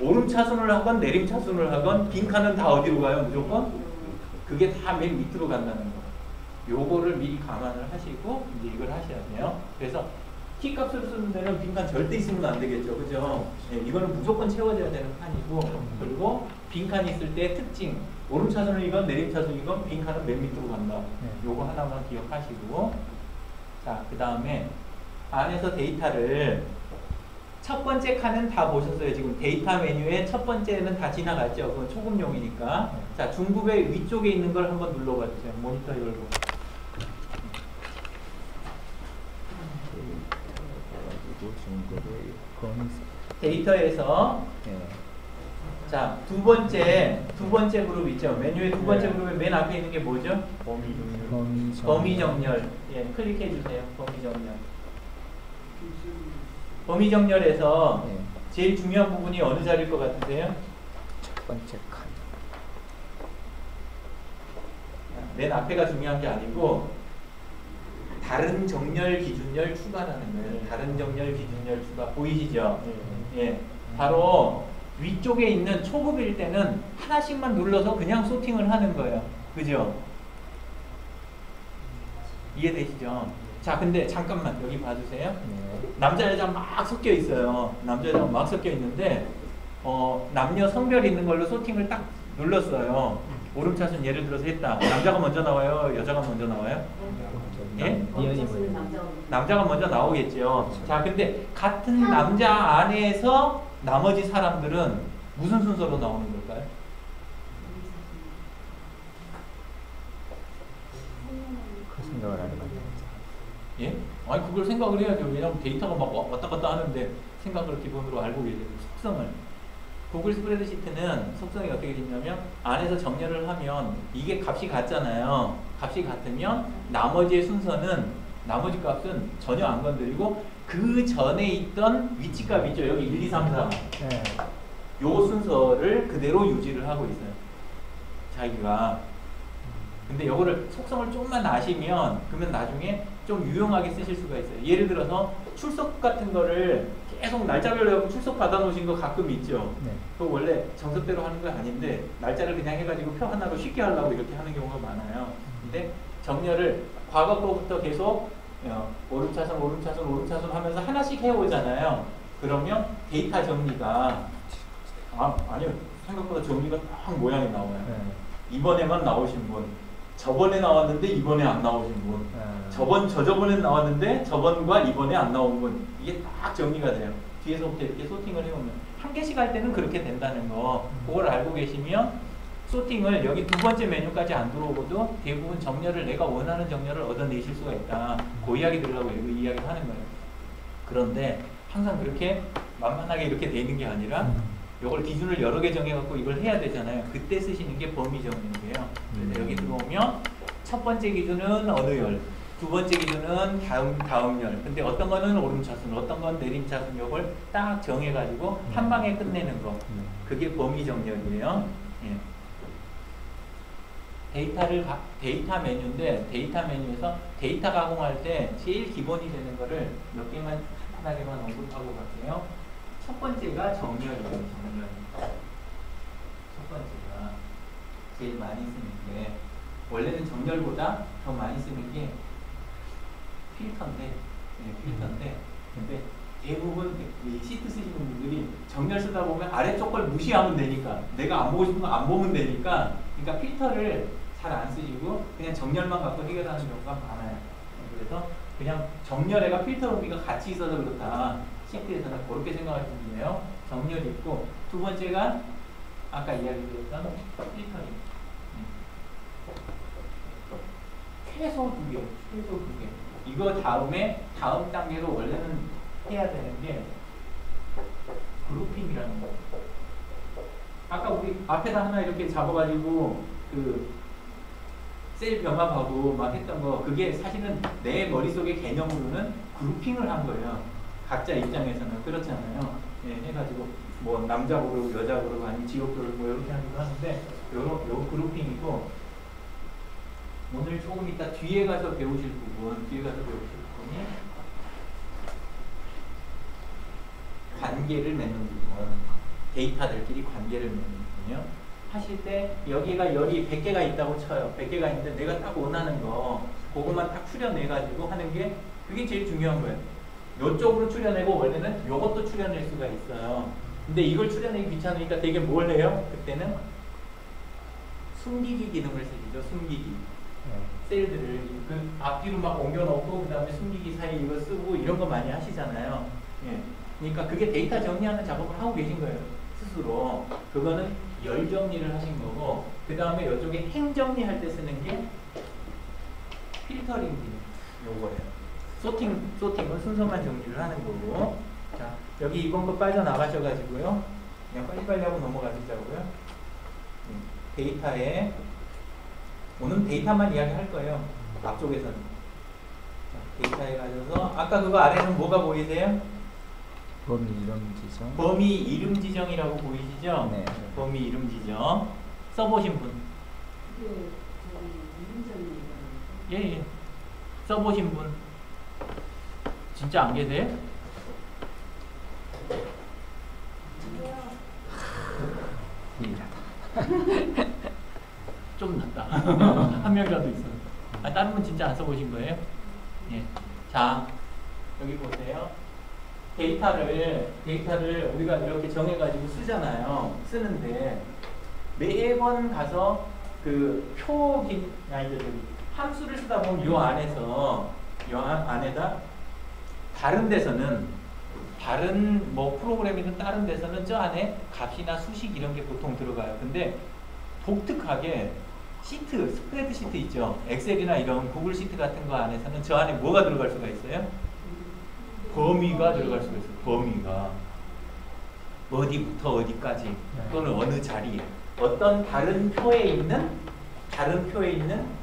오름차순을 하건 내림차순을 하건 빈칸은 다 어디로 가요? 무조건? 그게 다 맨 밑으로 간다는 거. 요거를 미리 감안을 하시고 이제 이걸 하셔야 돼요. 그래서 키값을 쓰는 데는 빈칸 절대 있으면 안 되겠죠. 그죠? 네, 이거는 무조건 채워져야 되는 칸이고, 그리고 빈칸이 있을 때 특징, 오름차순이건 내림차순이건 빈칸은 맨 밑으로 간다. 요거 하나만 기억하시고, 자, 그 다음에 안에서 데이터를 첫 번째 칸은 다 보셨어요. 지금 데이터 메뉴의 첫 번째는 다 지나갔죠. 그건 초급용이니까. 자, 중급의 위쪽에 있는 걸 한번 눌러봐 주세요. 모니터 열고. 데이터에서 자, 두 번째 그룹 있죠. 메뉴의 두 번째 그룹의 맨 앞에 있는 게 뭐죠? 범위 정렬. 예, 클릭해 주세요. 범위 정렬. 범위 정렬에서 제일 중요한 부분이 어느 자리일 것 같으세요? 첫 번째 칸. 맨 앞에가 중요한 게 아니고 다른 정렬 기준열 추가라는 거예요. 다른 정렬 기준열 추가 보이시죠? 예, 바로 위쪽에 있는 초급일 때는 하나씩만 눌러서 그냥 소팅을 하는 거예요. 그죠? 이해되시죠? 자, 근데 잠깐만 여기 봐주세요. 남자 여자 막 섞여 있어요. 남자 여자 막 섞여 있는데 남녀 성별 있는 걸로 소팅을 딱 눌렀어요. 오름차순 예를 들어서 했다. 남자가 먼저 나와요? 여자가 먼저 나와요? 예? 남자가 먼저 나오겠죠. 자, 근데 같은 남자 안에서 나머지 사람들은 무슨 순서로 나오는 걸까요? 그 생각을 안 해봤네. 예? 아니 그걸 생각을 해야죠. 왜냐하면 데이터가 막 왔다 갔다 하는데 생각을 기본으로 알고 계세요. 속성을. 구글 스프레드시트는 속성이 어떻게 되냐면 안에서 정렬을 하면 이게 값이 같잖아요. 값이 같으면 나머지의 순서는 나머지 값은 전혀 안 건드리고 그 전에 있던 위치값 있죠. 여기 1, 2, 3, 4. 네. 요 순서를 그대로 유지를 하고 있어요. 자기가. 근데 요거를 속성을 좀만 아시면 그러면 나중에 좀 유용하게 쓰실 수가 있어요. 예를 들어서 출석 같은 거를 계속 날짜별로 해서 출석 받아 놓으신 거 가끔 있죠. 네. 그거 원래 정석대로 하는 거 아닌데 날짜를 그냥 해가지고 표 하나로 쉽게 하려고 이렇게 하는 경우가 많아요. 근데 정렬을 과거 거부터 계속 오름차순 하면서 하나씩 해오잖아요. 그러면 데이터 정리가 아니요, 생각보다 정리가 딱 모양이 나와요. 네. 이번에만 나오신 분, 저번에 나왔는데 이번에 안 나오신 분, 저번에 나왔는데 저번과 이번에 안 나온 분, 이게 딱 정리가 돼요. 뒤에서부터 이렇게 소팅을 해오면 한 개씩 할 때는 그렇게 된다는 거, 그걸 알고 계시면 소팅을 여기 두 번째 메뉴까지 안 들어오고도 대부분 정렬을 내가 원하는 정렬을 얻어내실 수가 있다. 그 이야기 들으려고 이 이야기를 하는 거예요. 그런데 항상 그렇게 만만하게 이렇게 돼 있는 게 아니라 이걸 기준을 여러 개 정해갖고 이걸 해야 되잖아요. 그때 쓰시는 게 범위 정렬이에요. 그래서 여기 들어오면 첫 번째 기준은 어느 열, 두 번째 기준은 다음 열. 근데 어떤 거는 오름차순, 어떤 건 내림차순, 요걸 딱 정해가지고 한 방에 끝내는 거. 그게 범위 정렬이에요. 예. 데이터 메뉴인데 데이터 메뉴에서 데이터 가공할 때 제일 기본이 되는 거를 몇 개만 간단하게만 언급하고 갈게요. 첫 번째가 정렬이에요. 정렬. 첫 번째가 제일 많이 쓰는 게 원래는 정렬보다 더 많이 쓰는 게 필터인데, 네, 필터인데, 근데 대부분 이 시트 쓰시는 분들이 정렬 쓰다 보면 아래쪽 걸 무시하면 되니까, 내가 안 보고 싶은 거 안 보면 되니까, 그러니까 필터를 잘 안 쓰시고 그냥 정렬만 갖고 해결하는 경우가 많아요. 그래서 그냥 정렬에가 필터 의미가 같이 있어서 그렇다. 시트에서는 그렇게 생각하시면 돼요. 정렬 있고, 두 번째가 아까 이야기 드렸던 필터링. 최소 2개, 최소 2개. 이거 다음 단계로 원래는 해야 되는 게 그룹핑이라는 거. 아까 우리 앞에다 하나 이렇게 잡아가지고 그 셀 병합하고 막 했던 거, 그게 사실은 내 머릿속의 개념으로는 그룹핑을 한 거예요. 각자 입장에서는 그렇잖아요. 예, 해가지고 뭐 남자 그룹, 여자 그룹 아니면 지역 그룹 뭐 이렇게 하기도 하는데 요 그룹핑이고 오늘 조금 이따 뒤에 가서 배우실 부분이 관계를 맺는 부분, 데이터들끼리 관계를 맺는 부분이요. 하실 때 여기가 열이 100개가 있다고 쳐요. 100개가 있는데 내가 딱 원하는 거 그것만 딱 추려내가지고 하는 게 그게 제일 중요한 거예요. 요쪽으로 추려내고 원래는 요것도 추려낼 수가 있어요. 근데 이걸 추려내기 귀찮으니까 되게 뭘 해요? 그때는 숨기기 기능을 쓰시죠. 숨기기. 셀들을 그 앞뒤로 막 옮겨놓고 그 다음에 숨기기 사이 이거 쓰고 이런 거 많이 하시잖아요. 예. 그러니까 그게 데이터 정리하는 작업을 하고 계신 거예요. 스스로. 그거는 열 정리를 하신 거고 그 다음에 이쪽에 행 정리할 때 쓰는 게 필터링 기능. 요거예요. 소팅은 순서만 정리를 하는 거고. 자, 여기 이번 거 빠져나가셔가지고요. 그냥 빨리빨리 하고 넘어가시자고요. 데이터에 오늘 데이터만 이야기할 거예요. 앞쪽에서는. 자, 데이터에 가셔서 아까 그거 아래는 뭐가 보이세요? 범위 이름 지정. 범위 이름 지정이라고 보이시죠? 네. 범위 이름 지정. 써보신 분? 예. 써보신 분? 진짜 안 계세요? 좀 낫다. 한 명이라도 있어. 아, 다른 분 진짜 안 써보신 거예요? 예. 자, 여기 보세요. 데이터를 우리가 이렇게 정해가지고 쓰잖아요. 쓰는데 매번 가서 그 함수를 쓰다 보면 요 안에다 다른 데서는 다른 뭐 프로그램이든 다른 데서는 저 안에 값이나 수식 이런 게 보통 들어가요. 근데 독특하게 스프레드 시트 있죠. 엑셀이나 이런 구글 시트 같은 거 안에서는 저 안에 뭐가 들어갈 수가 있어요? 범위가 들어갈 수가 있어요. 범위가 어디부터 어디까지 또는 어느 자리에 어떤 다른 표에 있는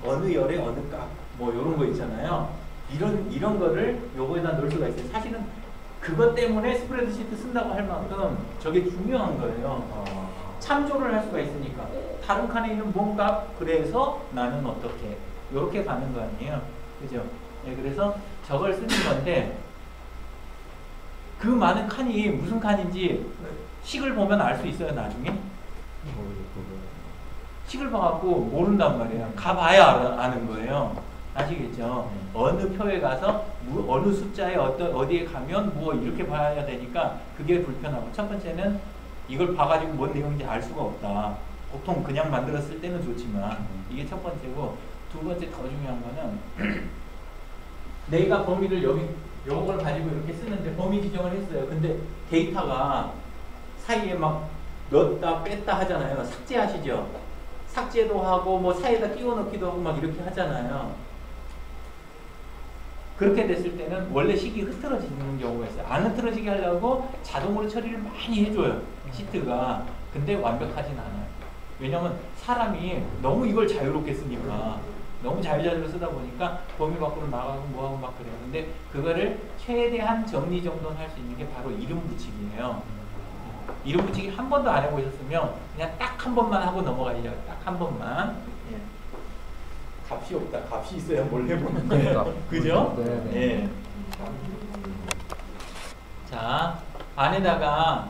어느 열의 어느 값 뭐 이런 거 있잖아요. 이런 거를 요거에다 넣을 수가 있어요. 사실은 그것 때문에 스프레드시트 쓴다고 할 만큼 저게 중요한 거예요. 참조를 할 수가 있으니까 다른 칸에 있는 뭔가 그래서 나는 어떻게 이렇게 가는 거 아니에요. 그죠? 네, 그래서 저걸 쓰는 건데 그 많은 칸이 무슨 칸인지 식을 보면 알 수 있어요. 나중에 식을 봐갖고 모른단 말이에요. 가봐야 아는 거예요. 아시겠죠? 어느 표에 가서 어느 숫자에 어디에 가면 뭐 이렇게 봐야 되니까 그게 불편하고 첫 번째는 이걸 봐가지고 뭔 내용인지 알 수가 없다. 보통 그냥 만들었을 때는 좋지만 이게 첫 번째고 두 번째 더 중요한 거는 내가 범위를 요걸 가지고 이렇게 쓰는데 범위 지정을 했어요. 근데 데이터가 사이에 막 넣었다 뺐다 하잖아요. 삭제하시죠? 삭제도 하고 뭐 사이에다 끼워 넣기도 하고 막 이렇게 하잖아요. 그렇게 됐을 때는 원래 식이 흐트러지는 경우가 있어요. 안 흐트러지게 하려고 자동으로 처리를 많이 해줘요. 시트가. 근데 완벽하진 않아요. 왜냐면 사람이 너무 이걸 자유롭게 쓰니까 너무 자유자재로 쓰다 보니까 범위 밖으로 나가고 뭐하고 막 그래요. 근데 그거를 최대한 정리 정돈할 수 있는 게 바로 이름 붙이기예요. 이름 붙이기 한 번도 안 해보셨으면 그냥 딱 한 번만 하고 넘어가시죠. 딱 한 번만. 예. 값이 없다. 값이 있어야 뭘 해보는데. 그죠? 네. 예. 자, 안에다가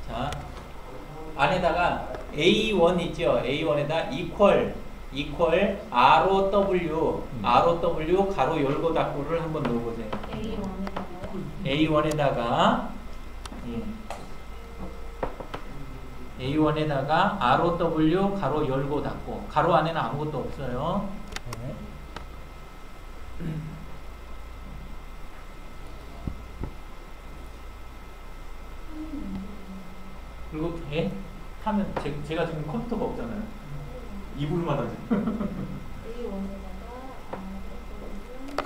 자, 안에다가 A1 있죠? A1에다 equal ROW 가로 열고 닫고를 한번 넣어보세요. A1에다가 A1에다가 ROW 가로 열고 닫고 가로 안에는 아무것도 없어요. 네. 그리고 하면 제가 지금 컴퓨터가 없잖아요. 입으로만 하죠.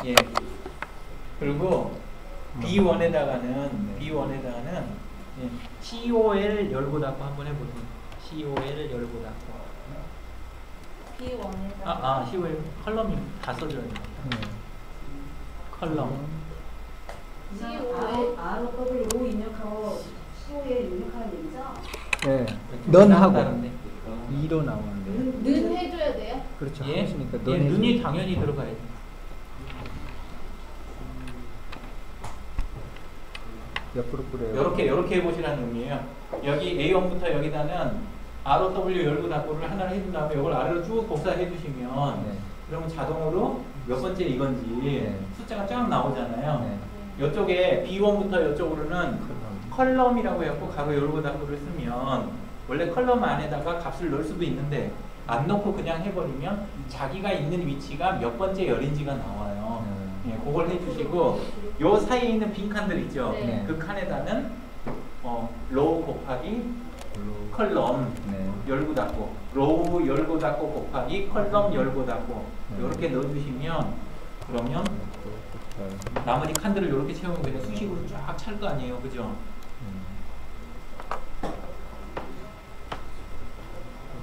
예. 그리고 B1에다가는 COL 열고 닫고 한번 해보세요. COL 열고 닫고. B1에서. C5 컬럼이 다 써줘야 돼. 컬럼. C5에 ROW 입력하고 CO에 입력하는 얘기죠? 네. 넌 하고 다른데. 2로 나오는데. 는 해줘야 돼요? 그렇죠. 예, 하시니까 예, 넌 눈이 당연히 들어가야죠. 옆으로 뿌려요. 이렇게 해보시라는 의미예요. 여기 A1부터 여기다는 ROW 열고 닫고를 하나를 해준 다음에 이걸 아래로 쭉 복사해 주시면 네. 그러면 자동으로 몇 번째 이건지 네. 숫자가 쫙 나오잖아요. 네. 이쪽에 B1부터 이쪽으로는 컬럼이라고 해갖고 가로 열고 닫고를 쓰면 원래 컬럼 안에다가 값을 넣을 수도 있는데 안 넣고 그냥 해버리면 자기가 있는 위치가 몇 번째 열인지가 나와요. 예, 그걸 해주시고 요 사이에 있는 빈 칸들 있죠. 네. 그 칸에다는 로우 곱하기 컬럼 네. 열고 닫고 로우 열고 닫고 곱하기 컬럼 열고 닫고 이렇게 넣어주시면 그러면 나머지 칸들을 이렇게 채우면 그냥 수식으로 쫙 찰 거 아니에요, 그죠?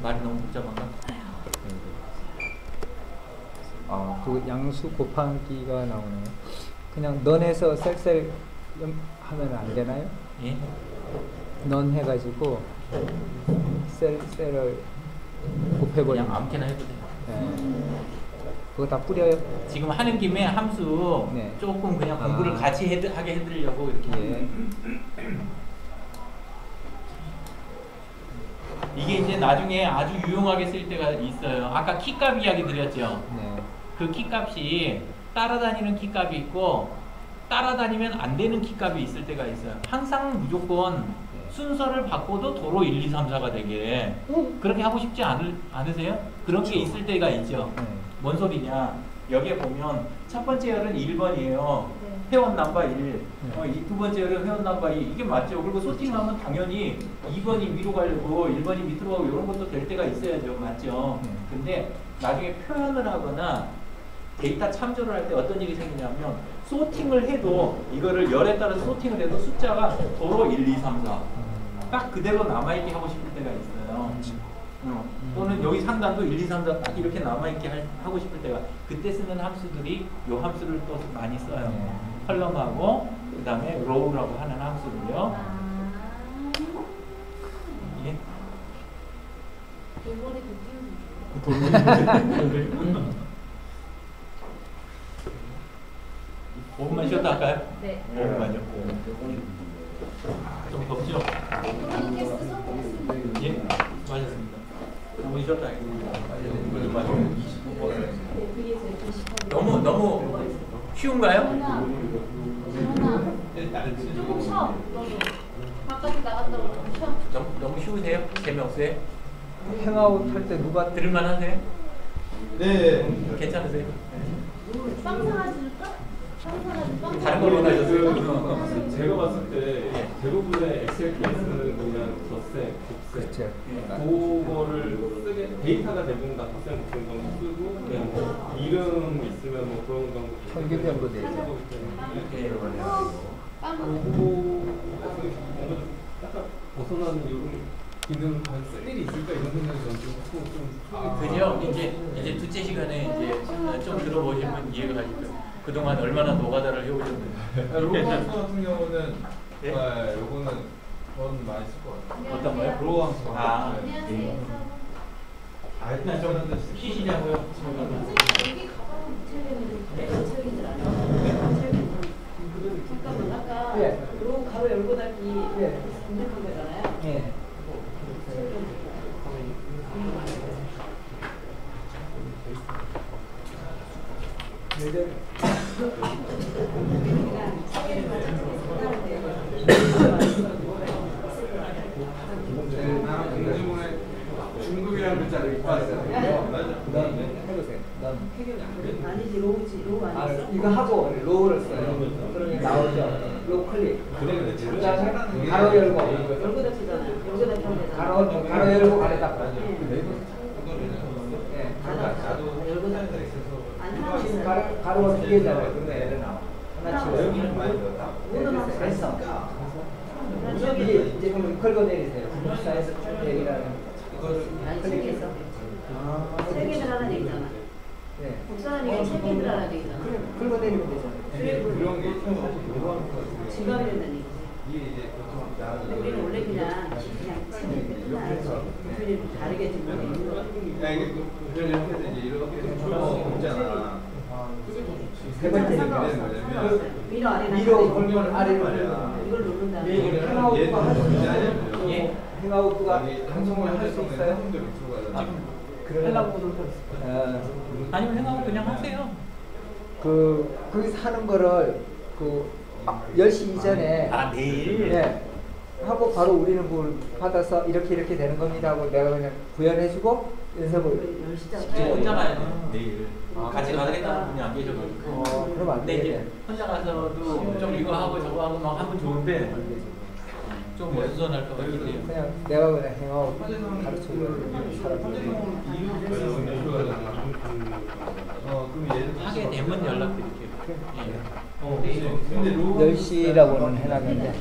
말이 너무 복잡한가? 그 양수 곱하기가 나오네요. 그냥 넌에서 셀 하면 안 되나요? 예? 넌 해가지고 셀을 곱해버리면 그냥 아무렇게나 해도 돼요. 네. 그거 다 뿌려요? 지금 하는 김에 함수 네. 조금 그냥 공부를 같이 하게 해드리려고 이렇게. 예. 이게 이제 나중에 아주 유용하게 쓸 때가 있어요. 아까 키값 이야기 드렸죠. 네. 그 키값이 따라다니는 키값이 있고 따라다니면 안 되는 키값이 있을 때가 있어요. 항상 무조건 순서를 바꿔도 도로 1, 2, 3, 4가 되게 그렇게 하고 싶지 않으세요? 그런 게 있을 때가 있죠. 네. 뭔 소리냐? 여기에 보면 첫 번째 열은 1번이에요. 네. 회원 넘버 1. 이 두 번째 열은 회원 넘버 2. 이게 맞죠? 그리고 소팅하면 당연히 2번이 위로 가려고 1번이 밑으로 가고 이런 것도 될 때가 있어야죠. 맞죠? 근데 나중에 표현을 하거나 데이터 참조를 할 때 어떤 일이 생기냐면 소팅을 해도 이거를 열에 따라서 소팅을 해도 숫자가 도로 1, 2, 3, 4. 딱 그대로 남아있게 하고 싶을 때가 있어요. 또는 여기 상단도 1, 2, 3, 4 딱 이렇게 남아있게 하고 싶을 때가 그때 쓰는 함수들이 요 함수를 또 많이 써요. 컬럼하고 그 다음에 로우라고 하는 함수를요. 예? 돌머리 그 5분만 쉬었다 할까요? 네. 5분만요. 좀 덥죠? 띄우는 예? 맞았습니다. 5분 쉬었다 너무 쉬운가요? 조금 쉬어. 너도 바깥에 나갔다 오고 쉬어. 너무 쉬우세요? 재미없어요? 행아웃 할 때 누가 들을만 하세요? 네. 괜찮으세요? 빵 사가지고 줄까? 빵 사가지고 빵 다른 걸로 나셨어요? 제가 봤을 때 대부분의 엑셀 케이스는 그냥 덧셈, 곱셈 그거를 쓰게 데이터가 대부분 다 덧셈, 곱셈 정도 쓰고 그냥 이름 있으면 뭐 그런 정도 평균별로 돼 있어요. 쓰고 있기 빵 그거에서 뭔가 좀 약간 벗어나는 이런 기능 쓸 일이 있을까 이런 생각이 좀 그죠? 이제 둘째 시간에 이제 좀 들어보시면 이해가 가실 거예요. 그동안 얼마나 노가다를 해오셨는데. 로우함수 같은 경우는 예? 요거는 전 많이 쓸 것 같아요. 어떤 거요? 로우함수. 안녕하세요. 일단 좀 쉬시냐고요? 여기 가방은 묻혀있는데 묻혀있는 줄 알아요? 잠깐만 아까 로우 가로 열고 닫기 검색한 거잖아요. 예. 나는 공지문에 중급이라는 글자를 입고 왔어요. 해보세요. 아니지 로우지 로우 아니었어? 이거 하고 로우를 써요. 그러면 나오죠. 로우 클릭. 그다음에 가로 열고 열고 닫히잖아요. 열고 닫히면 되잖아. 가로 열고 가로 닫고. 예. 열고 닫히면 지금 아니 가로 두 개잖아요. 그러면 애들 나와. 하나 치워요. 모든 학생 됐어. 이게 이제 그럼 긁어 내리세요. 사에서 쭉 내리라는 아니 책에서 세 개 들어가는 얘기잖아. 네. 복사하는 얘기 세개 들어가는 얘기잖아. 긁어내리면 되잖아. 그런 게 있어서 로우함수 같은 지갑이 된다는 얘기지. 이게 이제 보통 근데 우리는 원래 그냥 책을 끝나요. 그들이 다르겠지만 있는 거. 야 이게 이렇게 해서 이제 이렇게 있잖아. 세 번째 되는 얘기는 거냐면 위로 아래 위로 굴리면 아래로 굴리면 이걸 누른 다음에 얘는 행아웃과 할 수 있어요. 예. 행아웃과 방송을 할 수 있어요. 있어요? 하려고 아니면 행하고 그냥 하세요. 거기서 하는 거를 10시 이전에 내일. 네. 하고 바로 우리는 그걸 받아서 이렇게 되는 겁니다 하고 내가 그냥 구현해주고 연습을 지금 혼자 가야 돼 내일. 같이 가겠다는 분이 안 계셔가지고. 그럼 안 근데 이제 되겠네. 혼자 가서도 좀 이거 하고 저거 하고 막 하면 좋은데 좀 어수선할 것 같긴 해요. 그냥 내가 그냥 행아웃 가르쳐주고 하게 되면 연락드릴게요. 근데 로우 10시라고는 해놨는데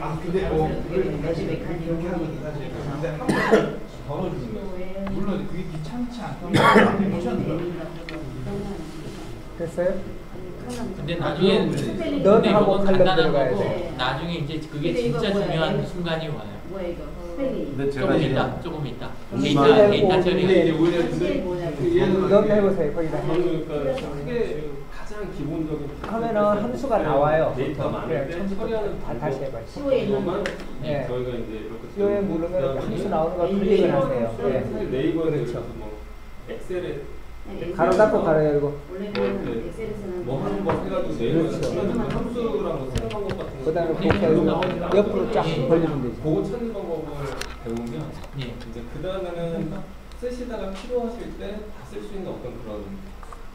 엑셀은 근데 그렇게 하는 사실 근데 한번 덜어주는 거예요. 물론 그게 귀찮지 않다면 모션 됐어요? 근데 나중에 넌 근데 하고 그건 칼럼 간단한 들어가야 거고 돼. 나중에 이제 그게 근데 이거 진짜 뭐야, 중요한 얘는? 순간이 와요. 뭐야 이거? 스펠링. 근데 제가 조금 이제 있다, 조금 있다. 이거 데이터 해보고 처리. 근데 이제 오히려 스펠 뭐냐고. 넌 해보세요. 거기다 그러니까 크게 가장 기본적인 하면은 함수가 나와요. 데이터가 많을 때 처음부터 처리하는 다 다시 해봐요. CO에 있는 방법만 네. 저희가 이제 이렇게 CO에 누르면 함수 나오는 거 클릭을 하세요. 네. 사실 네이버에 그렇죠. 그래서 뭐 엑셀에 가로 닫고 가로 열고 원래는 엑셀에서는 뭐 하는 거 해가지고 네이버에 그렇죠. 치면 함수랑 뭐 쓰는 방법 같은 거 그 다음에 네. 그렇게 옆으로 쫙 벌리면 되죠. 그거 찾는 방법을 배우면 예. 이제 그 다음에는 쓰시다가 필요하실 때 다 쓸 수 있는 어떤 그런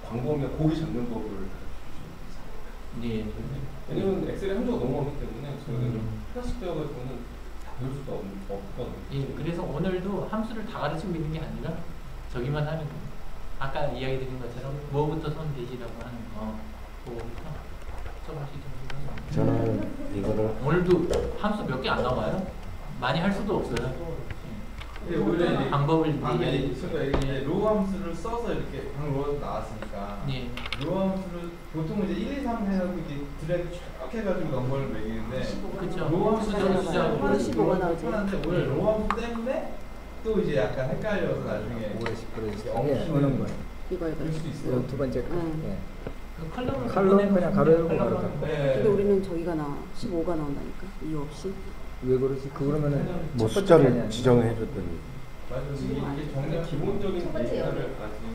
광범위한 고기 잡는 법을 예. 왜냐면 엑셀의 함수가 너무 많기 때문에 저희는 하나씩 배워가지고는 다 배울 수가 없거든요. 예. 그래서 오늘도 함수를 다 가르치고 있는 게 아니라 저기만 하면 돼요. 아까 이야기 드린 것처럼 뭐부터 손 대시라고 하는 거 그거부터 조금씩 좀 저는 이거를 오늘도 함수 몇 개 안 나와요? 많이 할 수도 없어요. 근데 오히려 이제 방법을 방금 이제 이제 로우 함수를 써서 이렇게 방금 로우 나왔으니까 예. 로우 함수를 보통 이제 1, 2, 3 해가지고 이제 드래그 쭉 해가지고 넘버를 매기는데 그쵸. 로우 함수는 수정. 바로 15가 나오지. 하는데 오히려 로우 함수 때문에 또 이제 약간 헷갈려서 나중에 5에서 엉키는 오는 거예요. 이거 그럴 수도 있어요. 두 번째 거. 응. 예. 그 컬럼을 칼럼 그냥 가로 열고 가로 닫고. 네. 근데 우리는 저기가 나와. 15가 나온다니까. 이유 없이. 왜 그러지? 그러면은 뭐 첫 번째 숫자를 아니야. 지정해 줬더니 맞아요. 이게 정말 기본적인 첫 번째요. 데이터를 가지고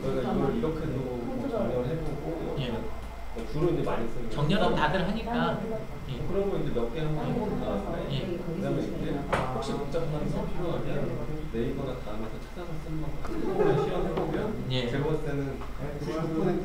저희가 이걸 이렇게도 정렬을 해보고 예. 주로 이제 많이 쓰는 정렬은 다들 하니까 예. 그런 거 이제 몇 개 한번 해보고 나왔어요. 예. 그다음에 이제 혹시 복잡한 거 필요하면 네이버나 다음에서 찾아서 쓰는 거 시연해보면 예. 제가 봤을 때는 99%